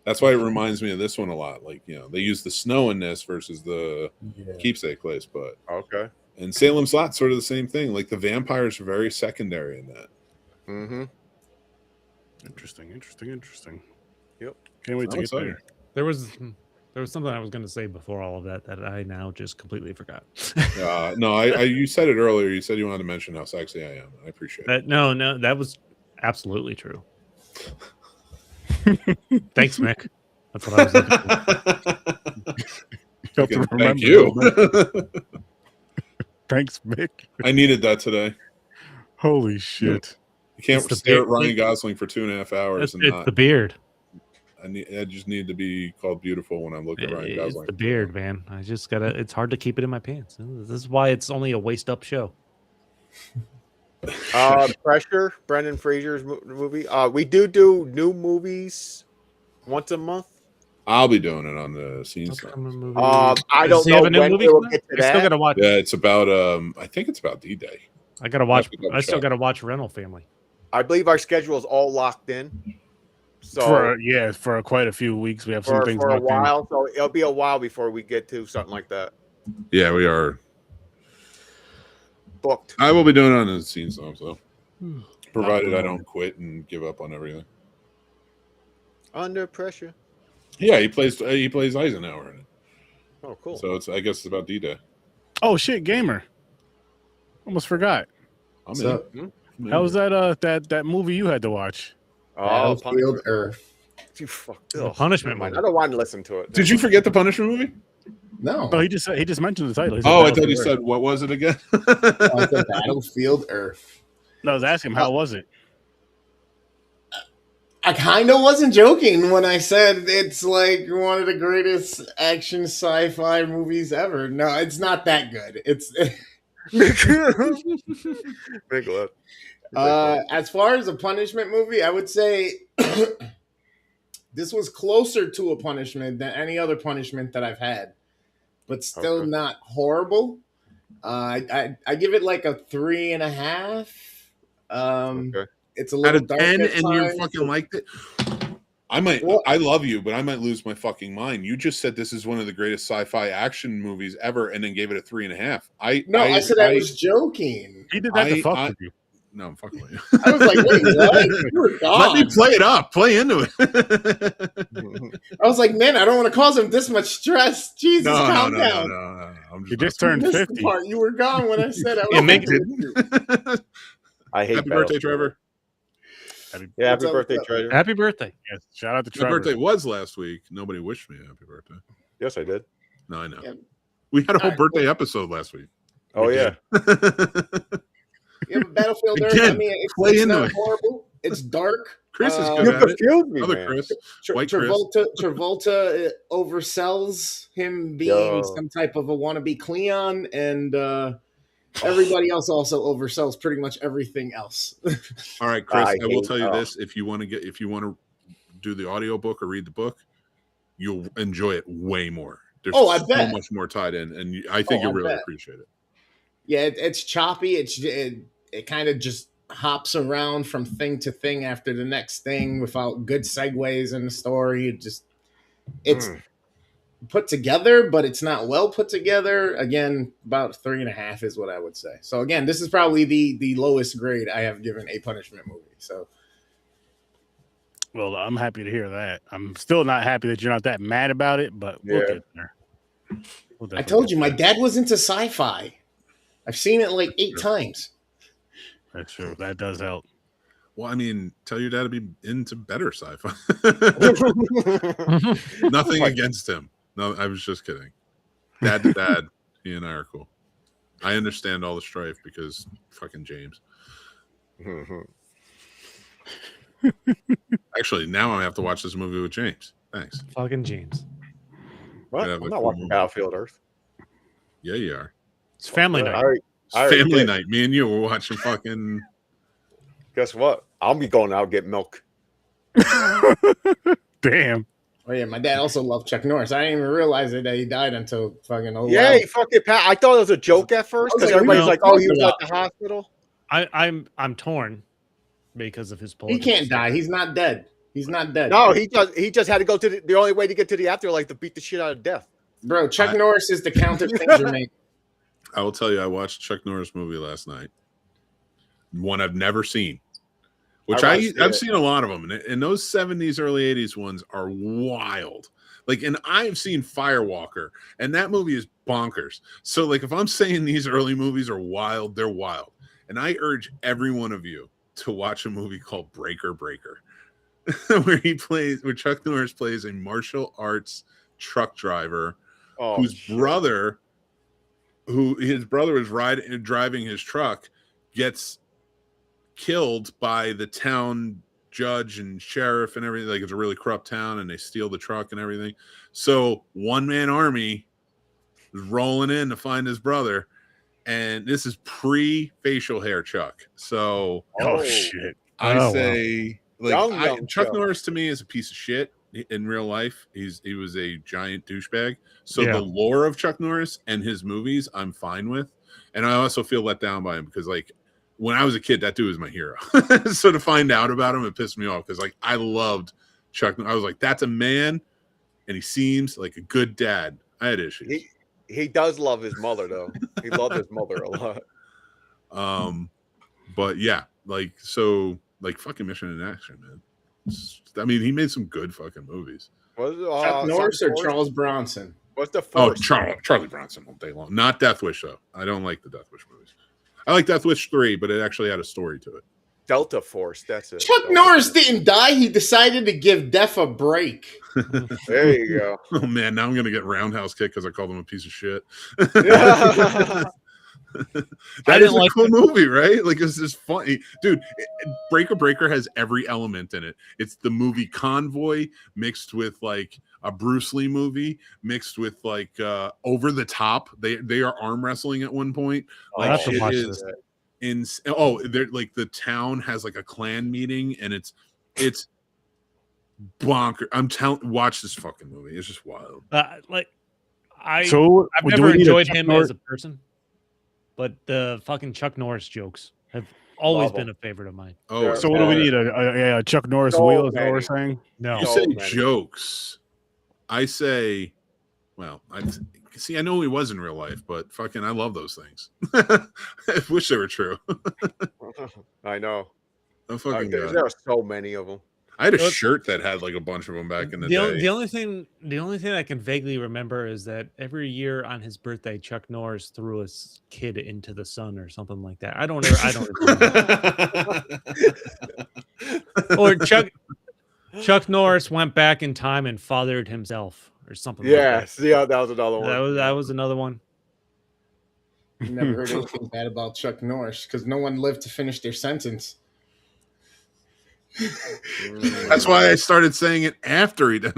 That's why it reminds me of this one a lot. Like, they use the snow in this versus the keepsake place. But okay. And Salem's Lot, sort of the same thing. Like the vampires are very secondary in that. Mm-hmm. Interesting. Yep. Can't wait to get there. There was something I was going to say before all of that I now just completely forgot. No, you said it earlier. You said you wanted to mention how sexy I am. I appreciate that. it. No, that was absolutely true. Thanks, Mick. That's what I was looking for. Thank you. Thanks, Mick. I needed that today. Holy shit. You can't stare at Ryan Gosling for 2.5 hours. It's the beard. I just need to be called beautiful when I'm looking at Ryan Gosling. It's the beard, man. I just gotta. It's hard to keep it in my pants. This is why it's only a waist up show. Pressure, Brendan Fraser's movie. We do new movies once a month. I'll be doing it on the scenes. I don't know when we'll get to that. I still gotta watch. Yeah, it's about. I think it's about D-Day. I gotta watch. I still gotta watch Rental Family. I believe our schedule is all locked in. So for quite a few weeks we have some things for a locked while. in. So it'll be a while before we get to something like that. Yeah, we are booked. I will be doing it on the scenes though, so provided I don't quit and give up on everything. Under Pressure. Yeah, he plays Eisenhower in it. Oh, cool. So I guess it's about D-Day. Oh shit, gamer. Almost forgot. How was that movie you had to watch? Battlefield Earth. You fucked up. Punishment movie. I don't want to listen to it. Did you forget the Punishment movie? No. No, he just mentioned the title. I thought he said, what was it again? Battlefield Earth. No, I was asking him, how was it? I kind of wasn't joking when I said it's like one of the greatest action sci-fi movies ever. No, it's not that good. It's as far as a punishment movie, I would say this was closer to a punishment than any other punishment that I've had, but still not horrible. I give it like a 3.5. It's a little out of 10, and you fucking liked it. I love you, but I might lose my fucking mind. You just said this is one of the greatest sci-fi action movies ever, and then gave it a 3.5. I said I was joking. He did that to fuck with you. No, I'm fucking with you. I was like, wait, what? You were gone. Let me play it up. Play into it. I was like, man, I don't want to cause him this much stress. Jesus, calm down. No. You just turned 50. Part. You were gone when I said I was. Yeah, make it. I hate Happy birthday, Trevor. Happy birthday, Trevor. Happy birthday. Yes, shout out to My Trevor. birthday was last week. Nobody wished me a happy birthday. Yes, I did. No, I know. Yeah. We had a whole All right, birthday episode last week. Oh, yeah. Yeah, but Battlefield Earth, Again, I mean, play it's into not it. horrible. It's dark. Chris is You good at it. confused me, Other man. Chris. White Chris. Travolta oversells him being some type of a wannabe Cleon, and everybody else also oversells pretty much everything else. All right, Chris. I I will hate- tell you this: if you want to do the audiobook or read the book, you'll enjoy it way more. There's I so bet. much more tied in, and I think you'll really appreciate it. Yeah, it's choppy. It kind of just hops around from thing to thing after the next thing without good segues in the story. It's put together, but it's not well put together. Again, about 3.5 is what I would say. So again, this is probably the lowest grade I have given a punishment movie. So, Well, I'm happy to hear that. I'm still not happy that you're not that mad about it, but we'll get there. I told you, my dad was into sci-fi. I've seen it like 8 times. That's true. That does help. Well, I mean, tell your dad to be into better sci-fi. Nothing against him. No, I was just kidding. Dad to dad, he and I are cool. I understand all the strife because fucking James. Actually, now I have to watch this movie with James. Thanks. Fucking James. What? Yeah, I'm but not watching Battlefield Earth. Yeah, you are. It's family night. It's family night. Me and you were watching fucking. Guess what? I'll be going out and get milk. Damn. Oh yeah, my dad also loved Chuck Norris. I didn't even realize that he died until fucking Yeah, he fucking I thought it was a joke at first because everybody's like, "Oh, he was at the hospital." I'm torn because of his politics. He can't die. He's not dead. He's not dead. No, he just had to go to the only way to get to the afterlife to beat the shit out of death. Bro, Chuck Norris is the Count of Saint Germain. I will tell you, I watched Chuck Norris movie last night. One I've never seen. Which I've seen a lot of them, and those 70s, early 80s ones are wild. Like, and I've seen Firewalker, and that movie is bonkers. So, like, if I'm saying these early movies are wild, they're wild. And I urge every one of you to watch a movie called Breaker, where Chuck Norris plays a martial arts truck driver whose brother is driving his truck, gets killed by the town judge and sheriff and everything. Like, it's a really corrupt town, and they steal the truck and everything. So one-man army is rolling in to find his brother, and this is pre-facial hair Chuck. So Shit. Chuck Norris to me is a piece of shit in real life. He was a giant douchebag. So the lore of Chuck Norris and his movies I'm fine with, and I also feel let down by him because, like, when I was a kid, that dude was my hero. So to find out about him, it pissed me off because, like, I loved Chuck. I was like, that's a man, and he seems like a good dad. I had issues. He does love his mother, though. He loved his mother a lot. But yeah, like, so, like, fucking Mission in Action, man. I mean, he made some good fucking movies. Chuck Norris or Charles Bronson? What's the first? Oh, Charlie Bronson all day long. Not Death Wish, though. I don't like the Death Wish movies. I like Death Wish 3, but it actually had a story to it. Delta Force, that's it. Chuck Norris didn't die. He decided to give death a break. There you go. Oh, man, now I'm going to get roundhouse kicked because I called him a piece of shit. That is a cool movie, right? Like, it's just funny. Dude, Breaker has every element in it. It's the movie Convoy mixed with, like, a Bruce Lee movie mixed with, like, over the top. They are arm wrestling at one point. Like, they're like, the town has like a clan meeting, and it's bonker. Watch this fucking movie. It's just wild. I've do never we need enjoyed Chuck him Norris? as a person, but the fucking Chuck Norris jokes have always Love been 'em. a favorite of mine. Oh, So what do we need? A Chuck Norris So wheel? Is that what we're many. saying? No, you So say many. jokes. I say, well, I see. I know he was in real life, but fucking, I love those things. I wish they were true. I know. Oh, fucking There God. are so many of them. I had a Well, shirt that had like a bunch of them back in the day. the only thing I can vaguely remember is that every year on his birthday, Chuck Norris threw his kid into the sun or something like that. I don't remember. Or Chuck Norris went back in time and fathered himself or something like that. Yes, yeah, that was another one. That was another one. Never heard anything bad about Chuck Norris because no one lived to finish their sentence. That's why I started saying it after he did.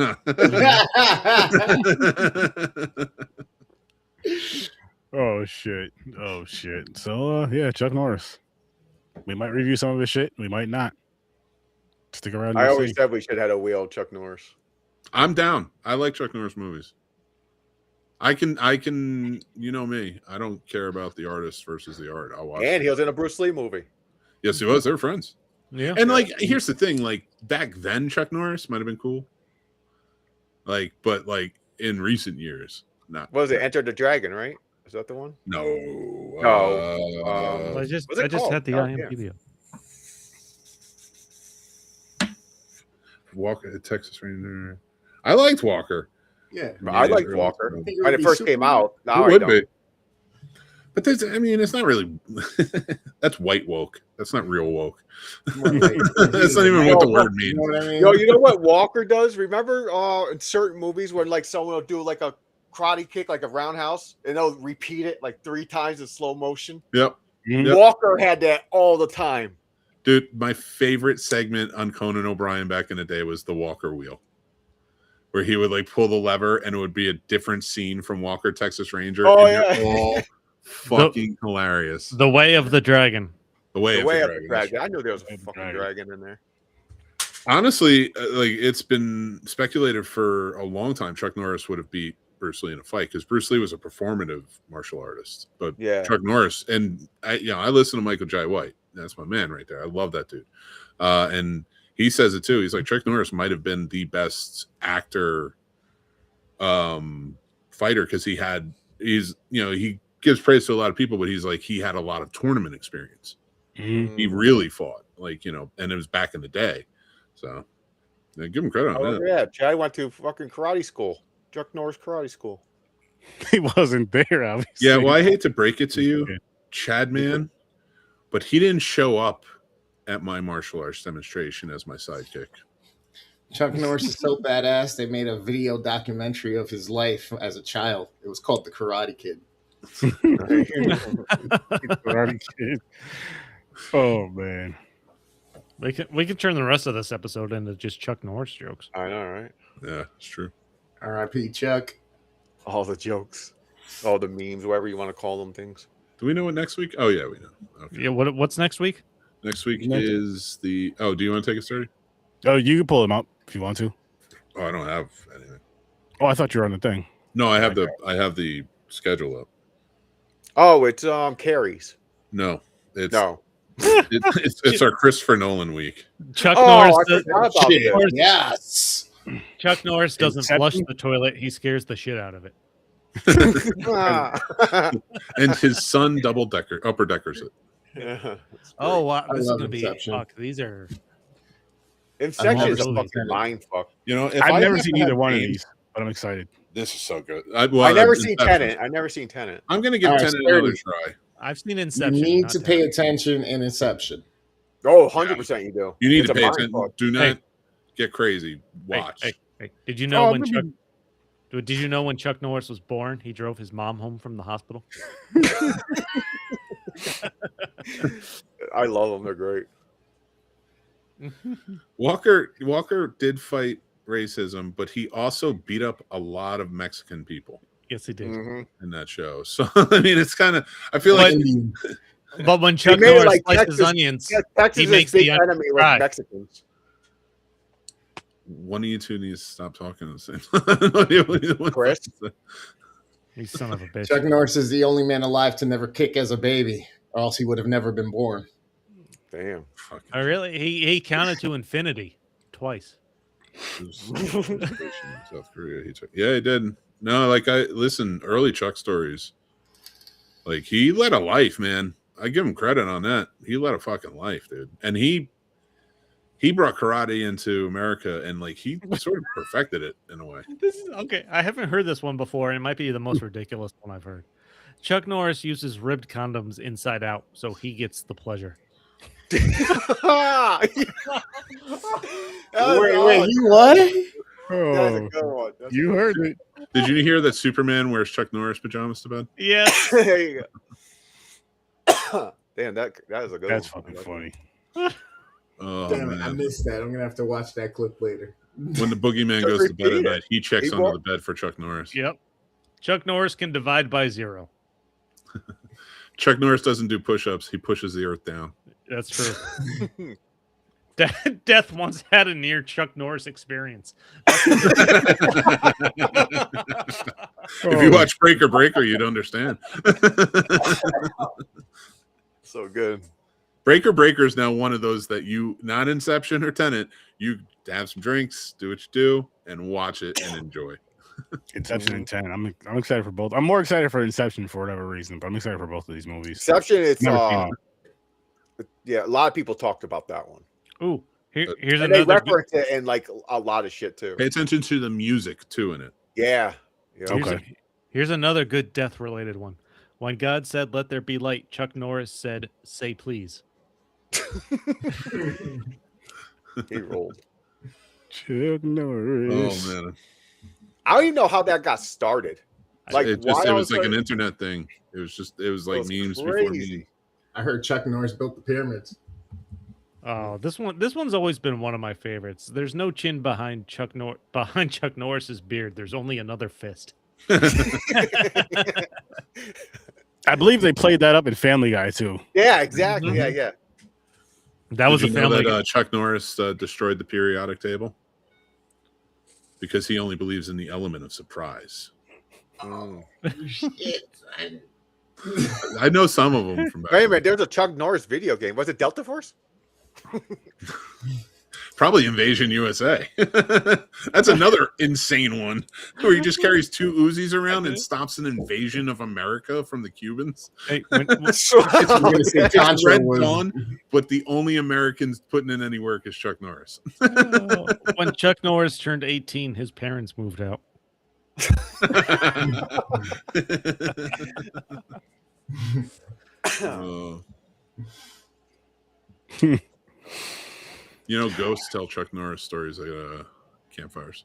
Oh shit! So yeah, Chuck Norris. We might review some of his shit. We might not. Stick around. I and always see. said we should have a wheel of Chuck Norris. I'm down. I like Chuck Norris movies. I can. You know me. I don't care about the artist versus the art. I'll watch. And he was in a Bruce Lee movie. Yes, he was. They were friends. Yeah. And like, here's the thing: like back then, Chuck Norris might have been cool. Like, but like in recent years, not. What was it? Enter the Dragon, right? Is that the one? No. No. I just what's it called? had the Oh, yeah. IMDb up. Walker, Texas Ranger. I liked Walker. Yeah. I liked really Walker. cool. think it When would it be first super- came out. Now It I would don't. be. But there's, I mean, it's not really. That's white woke. That's not real woke. more like- That's not even what the word You means. know what I mean? Yo, you know what Walker does? Remember in certain movies when like someone will do like a karate kick, like a roundhouse, and they'll repeat it like 3 times in slow motion? Yep. Mhm. Walker had that all the time. Dude, my favorite segment on Conan O'Brien back in the day was the Walker wheel, where he would like pull the lever and it would be a different scene from Walker, Texas Ranger. Oh, and they're yeah. all fucking hilarious. The Way of the Dragon. The way, The of way the of the dragon. dragon. I knew there was Way a of the fucking dragon. dragon in there. Honestly, like it's been speculated for a long time Chuck Norris would have beat Bruce Lee in a fight because Bruce Lee was a performative martial artist, but Yeah. Chuck Norris, and I listen to Michael Jai White. That's my man right there. I love that dude, and he says it too. He's like Chuck Norris might have been the best actor, fighter because he gives praise to a lot of people, but he's like he had a lot of tournament experience. Mhm. He really fought, like and it was back in the day. So yeah, give him credit on Oh, that. yeah. Chad went to fucking karate school. Chuck Norris karate school. He wasn't there, obviously. Yeah, well, I hate to break it to you, Okay. Chad man, but he didn't show up at my martial arts demonstration as my sidekick. Chuck Norris is so badass. They made a video documentary of his life as a child. It was called The Karate Kid. Karate Kid. Oh man. We can turn the rest of this episode into just Chuck Norris jokes. I know, right? Yeah, it's true. R.I.P. Chuck. All the jokes, all the memes, whatever you want to call them things. Do we know what next week? Oh yeah, we know. Okay. Yeah, what's next week? Next week Next- is the. Oh, do you want to take it, Sturdy? Oh, you can pull him out if you want to. Oh, I don't have anything. Oh, I thought you were on the thing. No, I have the schedule up. Oh, it's Carrie's. No, it's No. it's our Christopher Nolan week. Chuck Oh, Norris. I forgot about Shit, this. yes. Chuck Norris doesn't flush Inception? the toilet. He scares the shit out of it. Ah. And his son upper deckers it. Yeah. Oh wow, I this is love gonna be Inception. fuck. These are Inception is a I've fucking never mind fuck. You know, if I've I never have seen to either have one of names- these, but I'm excited. This is so good. I never seen Inception. Tenet. I never seen Tenet. I'm gonna give All right, Tenet another Sturdy. try. I've seen You Inception. need not to Tenet. pay attention in Inception. Oh, 100% you do. You need It's to a pay mind attention. fuck. Do not Hey. get crazy. Hey, Watch. hey. Did you know Oh, when maybe- Chuck? Did you know when Chuck Norris was born? He drove his mom home from the hospital. I love them. They're great. Walker did fight racism, but he also beat up a lot of Mexican people Yes, he did. Mhm. in that show. So I mean, it's kind of. I feel like But when Chuck made it Norris like slices Texas- onions, Yeah, Texas makes is big the enemy with cry. Mexicans. one of you two needs to stop talking at the same time. Chris? you son of a bitch. Chuck Norris is the only man alive to never kick as a baby, or else he would have never been born. Damn. Fucking Oh, really? He counted to infinity twice. station in South Korea. Yeah, he did. No, like early Chuck stories. Like he led a life, man. I give him credit on that. He led a fucking life, dude. And he brought karate into America, and like he sort of perfected it in a way. This is okay. I haven't heard this one before, and it might be the most ridiculous one I've heard. Chuck Norris uses ribbed condoms inside out, so he gets the pleasure. Wait, you what? That's a Oh, good one. That's you a good heard it. Did you hear that Superman wears Chuck Norris pajamas to bed? Yes. one. There you go. Damn, that is a good That's one. fucking funny. Oh Damn it, I man! missed that. I'm gonna have to watch that clip later. When the boogeyman Just goes to bed at repeat it. night, he checks He under won't- the bed for Chuck Norris. Yep. Chuck Norris can divide by 0. Chuck Norris doesn't do push-ups; he pushes the earth down. That's true. Death once had a near Chuck Norris experience. If you watch Breaker, you'd understand. So good. Breaker is now one of those that you, not Inception or Tenet, you have some drinks, do what you do, and watch it and enjoy. Inception and 10. I'm excited for both. I'm more excited for Inception for whatever reason, but I'm excited for both of these movies. Exception, it's Never seen yeah, a lot of people talked about that one. Ooh, here's And they another. reference it in like a lot of shit too. Pay attention to the music too in it. Yeah. Yeah. Okay. Here's another good death-related one. When God said, "Let there be light," Chuck Norris said, "Say please." He rolled. Chuck Norris. Oh man, I don't even know how that got started. Like it why all was of a like an sudden- internet thing. It was like was memes before crazy. memes. I heard Chuck Norris built the pyramids. Oh, this one's always been one of my favorites. There's no chin behind Chuck Norris's beard. There's only another fist. I believe they played that up in Family Guy too. Yeah, exactly. Mhm. Yeah, yeah. That was a Did you know family. that Chuck Norris destroyed the periodic table because he only believes in the element of surprise. Mm. Shit, son. I know some of them from back. Wait a minute, there's a Chuck Norris video game. Was it Delta Force? Probably Invasion USA. That's another insane one where he just carries 2 Uzis around and stops an invasion of America from the Cubans. Hey, I'm gonna say It's Contra Red was- Dawn, but the only Americans putting in any work is Chuck Norris. when Chuck Norris turned 18, his parents moved out. Oh. You know, ghosts tell Chuck Norris stories at campfires.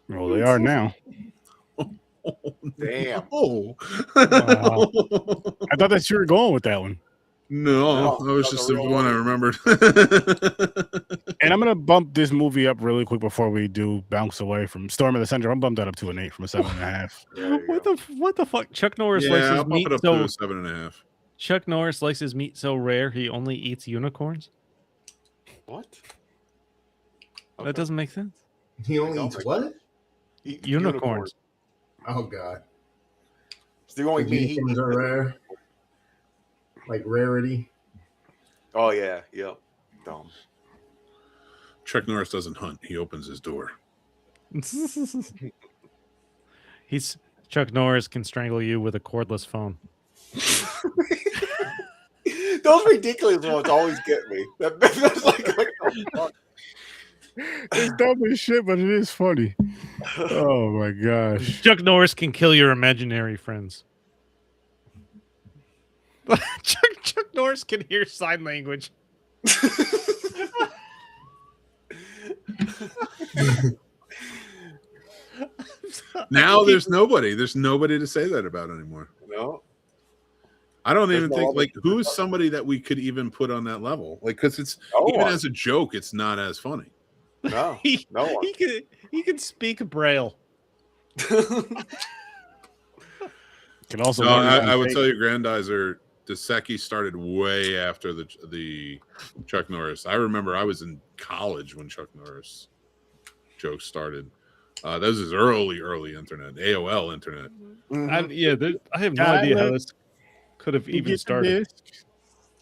Well, they are now. Damn. Oh. Wow. I thought that you were going with that one. No, No, that was not just the the real one I one. remembered. And I'm gonna bump this movie up really quick before we do bounce away from Storm of the Center. I'm bump that up to an 8 from a 7.5. There you What go. what the fuck? Chuck Norris likes Yeah, his I'll bump meat it up so to a 7.5. Chuck Norris likes his meat so rare he only eats unicorns. What? That doesn't make sense. He only eats what? Unicorns. Oh god. It's the only meat he Unicorns are rare. Like rarity. Oh yeah, yep. Dumb. Chuck Norris doesn't hunt; he opens his door. He's Chuck Norris can strangle you with a cordless phone. Those ridiculous ones always get me. That's like the fuck? It's dumb as shit, but it is funny. Oh my gosh. Chuck Norris can kill your imaginary friends. Chuck Norris can hear sign language. Now there's nobody to say that about anymore. No. I don't There's even no think other- like who's somebody that we could even put on that level. Like because it's No even one. as a joke, it's not as funny. No. He, No one. he can speak Braille. Can also No, learn how to I would take- tell you, Grandizer Dosecki started way after the Chuck Norris. I remember I was in college when Chuck Norris jokes started. That was his early internet, AOL internet. Mhm. I have no God, idea how look. this could have You even get the started. disc.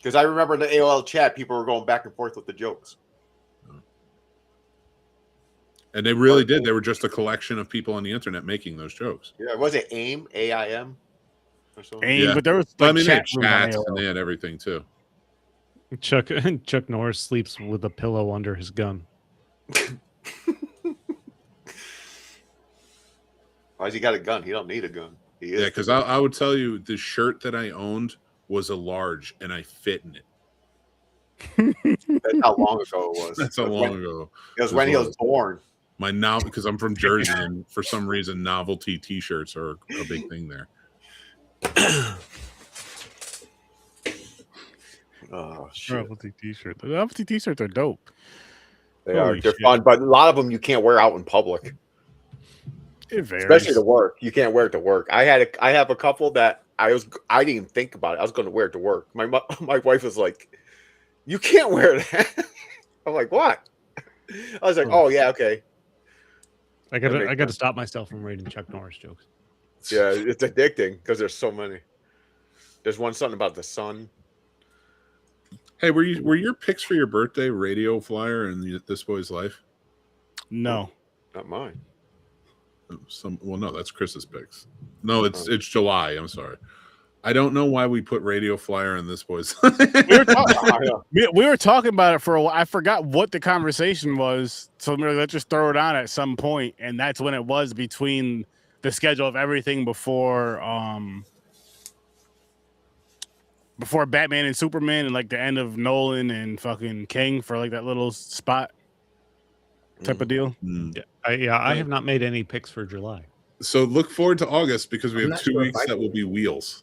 Because I remember in the AOL chat, people were going back and forth with the jokes. And they really did. They were just a collection of people on the internet making those jokes. Yeah, was it AIM? AIM? Or something? AIM, Yeah. but there was Well, like I mean, they had chat rooms on chats AOL. and they had everything too. Chuck Norris sleeps with a pillow under his gun. Why's he got a gun? He don't need a gun. He is. Yeah, because I would tell you the shirt that I owned was a large and I fit in it. That's how long ago it was. That's how long ago. It was when he was born. My now because I'm from Jersey and for some reason novelty T-shirts are a big thing there. Oh shit! Novelty t-shirt. The novelty t-shirts are dope. They are. Holy They're shit. fun, but a lot of them you can't wear out in public, It varies. especially to work. You can't wear it to work. I have a couple that I didn't even think about it. I was going to wear it to work. My wife was like, "You can't wear that." I'm like, "What?" I was like, "Oh yeah, okay." I gotta stop myself from reading Chuck Norris jokes. Yeah, it's addicting because there's so many. There's something about the sun. Hey, were your picks for your birthday Radio Flyer and This Boy's Life? No. Not mine. No, that's Chris's picks. No, it's July. I'm sorry. I don't know why we put Radio Flyer in This Boy's Life. We were talking about it for a while. I forgot what the conversation was. So let's just throw it on at some point, and that's when it was between the schedule of everything before Batman and Superman and like the end of Nolan and fucking King for like that little spot type of deal. I have not made any picks for July. So look forward to August because we I'm have not 2 sure if weeks I that will will. be wheels.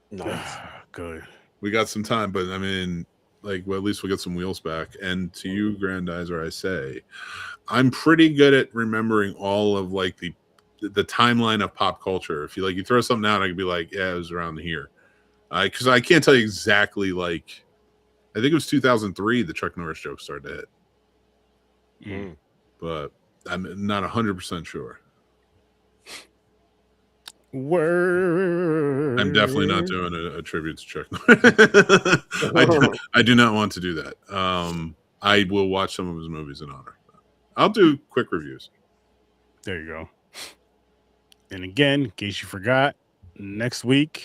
Nice. Good. We got some time, but I mean, like, well, at least we'll get some wheels back. And to you, Grandizer, I say, I'm pretty good at remembering all of like the timeline of pop culture. If you throw something out, I could be like, yeah, it was around here. Because I can't tell you exactly. Like, I think it was 2003 the Chuck Norris joke started to hit, but I'm not 100% sure. Word. I'm definitely not doing a tribute to Chuck Norris. I do not want to do that. I will watch some of his movies in honor. I'll do quick reviews. There you go. And again, in case you forgot, next week,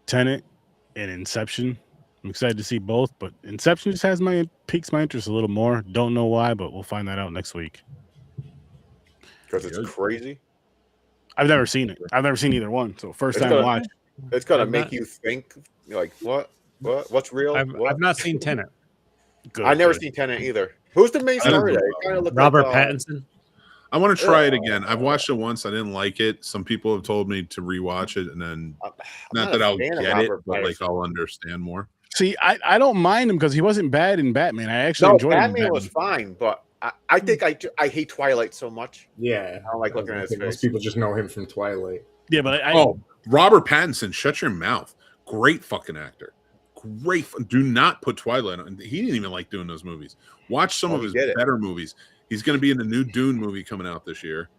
Tenet and Inception. I'm excited to see both, but Inception just piques my interest a little more. Don't know why, but we'll find that out next week. Because it's crazy. I've never seen it. I've never seen either one, so first time watch. It's gonna I've make not- you think like what's real? I've not seen Tenet. Good, I've never good. seen Tenet either. Who's the main I don't star of know that? It kinda looked Robert like, Pattinson. I want to try it again. I've watched it once. I didn't like it. Some people have told me to rewatch it, and then I'm not a that I'll fan of get it, Robert but like Pattinson. I'll understand more. See, I don't mind him because he wasn't bad in Batman. I actually No, enjoyed him. in Batman was fine, but I think I hate Twilight so much. Yeah, I don't like looking at his think most face. people just know him from Twilight. Yeah, but Robert Pattinson, shut your mouth. Great fucking actor. Great. Do not put Twilight on. He didn't even like doing those movies. Watch some of his better movies. He's going to be in the new Dune movie coming out this year.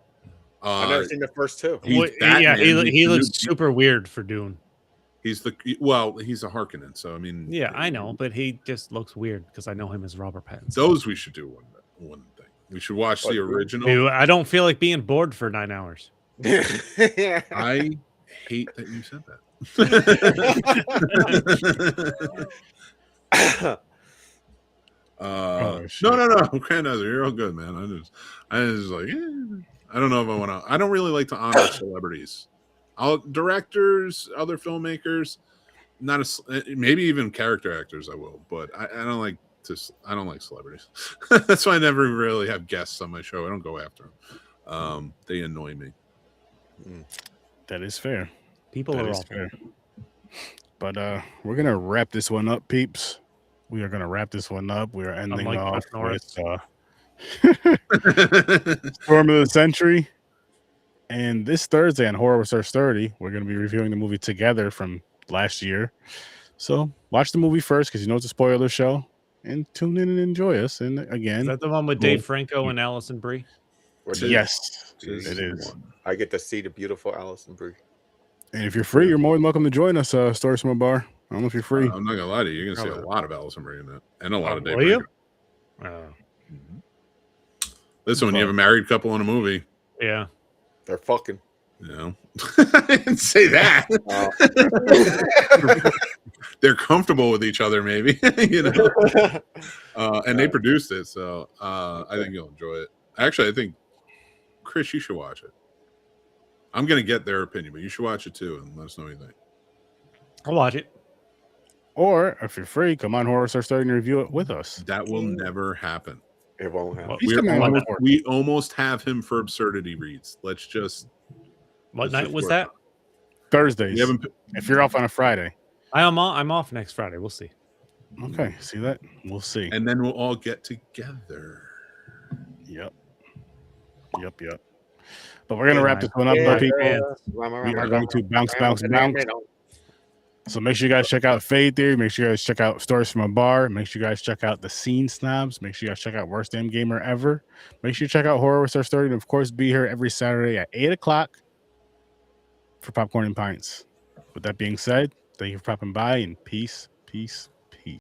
I've never seen the first two. He's Yeah, Batman. he He's looks the super weird for Dune. he's a Harkonnen, so I mean, Yeah, I know, but he just looks weird because I know him as Robert Pattinson. those we should do one thing. We should watch the original. Dude, I don't feel like being bored for 9 hours. I hate that you said that. No, Grandizer, you're all good, man. I just like, I don't know if I want to. I don't really like to honor celebrities, directors, other filmmakers, maybe even character actors. I will, but I don't like I don't like celebrities. That's why I never really have guests on my show. I don't go after them. They annoy me. that is fair. People That are is all fair. But we're gonna wrap this one up, peeps. We are gonna wrap this one up. We are ending Unlike off Chuck Norris. with Storm of the Century. And this Thursday on Horror with Sir Sturdy, we're gonna be reviewing the movie together from last year. So watch the movie first because you know it's a spoiler show, and tune in and enjoy us. And again, Is that the one with Dave Franco and Allison Brie? yes, Jesus. it is. I get to see the beautiful Allison Brie. And if you're free, you're more than welcome to join us, Story Summer Bar. I don't know if you're free. I'm not gonna lie to you. You're gonna see a Okay. lot of Allison bringing that, and a lot of Dave. Will you? Branco. Listen, when you have a married couple in a movie, Yeah. They're fucking. you know, I didn't say that. They're comfortable with each other, maybe. You know, and they produced it, so I think you'll enjoy it. Actually, I think Chris, you should watch it. I'm gonna get their opinion, but you should watch it too, and let us know what you think. I'll watch it. Or if you're free, come on, Horror Start and review it with us. That will never happen. It won't happen. He's coming on board. We almost have him for absurdity reads. Let's just. What let's night just was work that? on it. Thursdays. We haven't. If you're off on a Friday. I'm off next Friday. We'll see. Okay, see that? We'll see. And then we'll all get together. Yep. But we're gonna wrap this one up, my people. We are going to bounce. So make sure you guys check out Fade Theory. Make sure you guys check out Stories from a Bar. Make sure you guys check out The Scene Snobs. Make sure you guys check out Worst Damn Gamer Ever. Make sure you check out Horror with Our Story. And of course, be here every Saturday at 8 o'clock for Popcorn and Pints. With that being said, thank you for popping by and peace.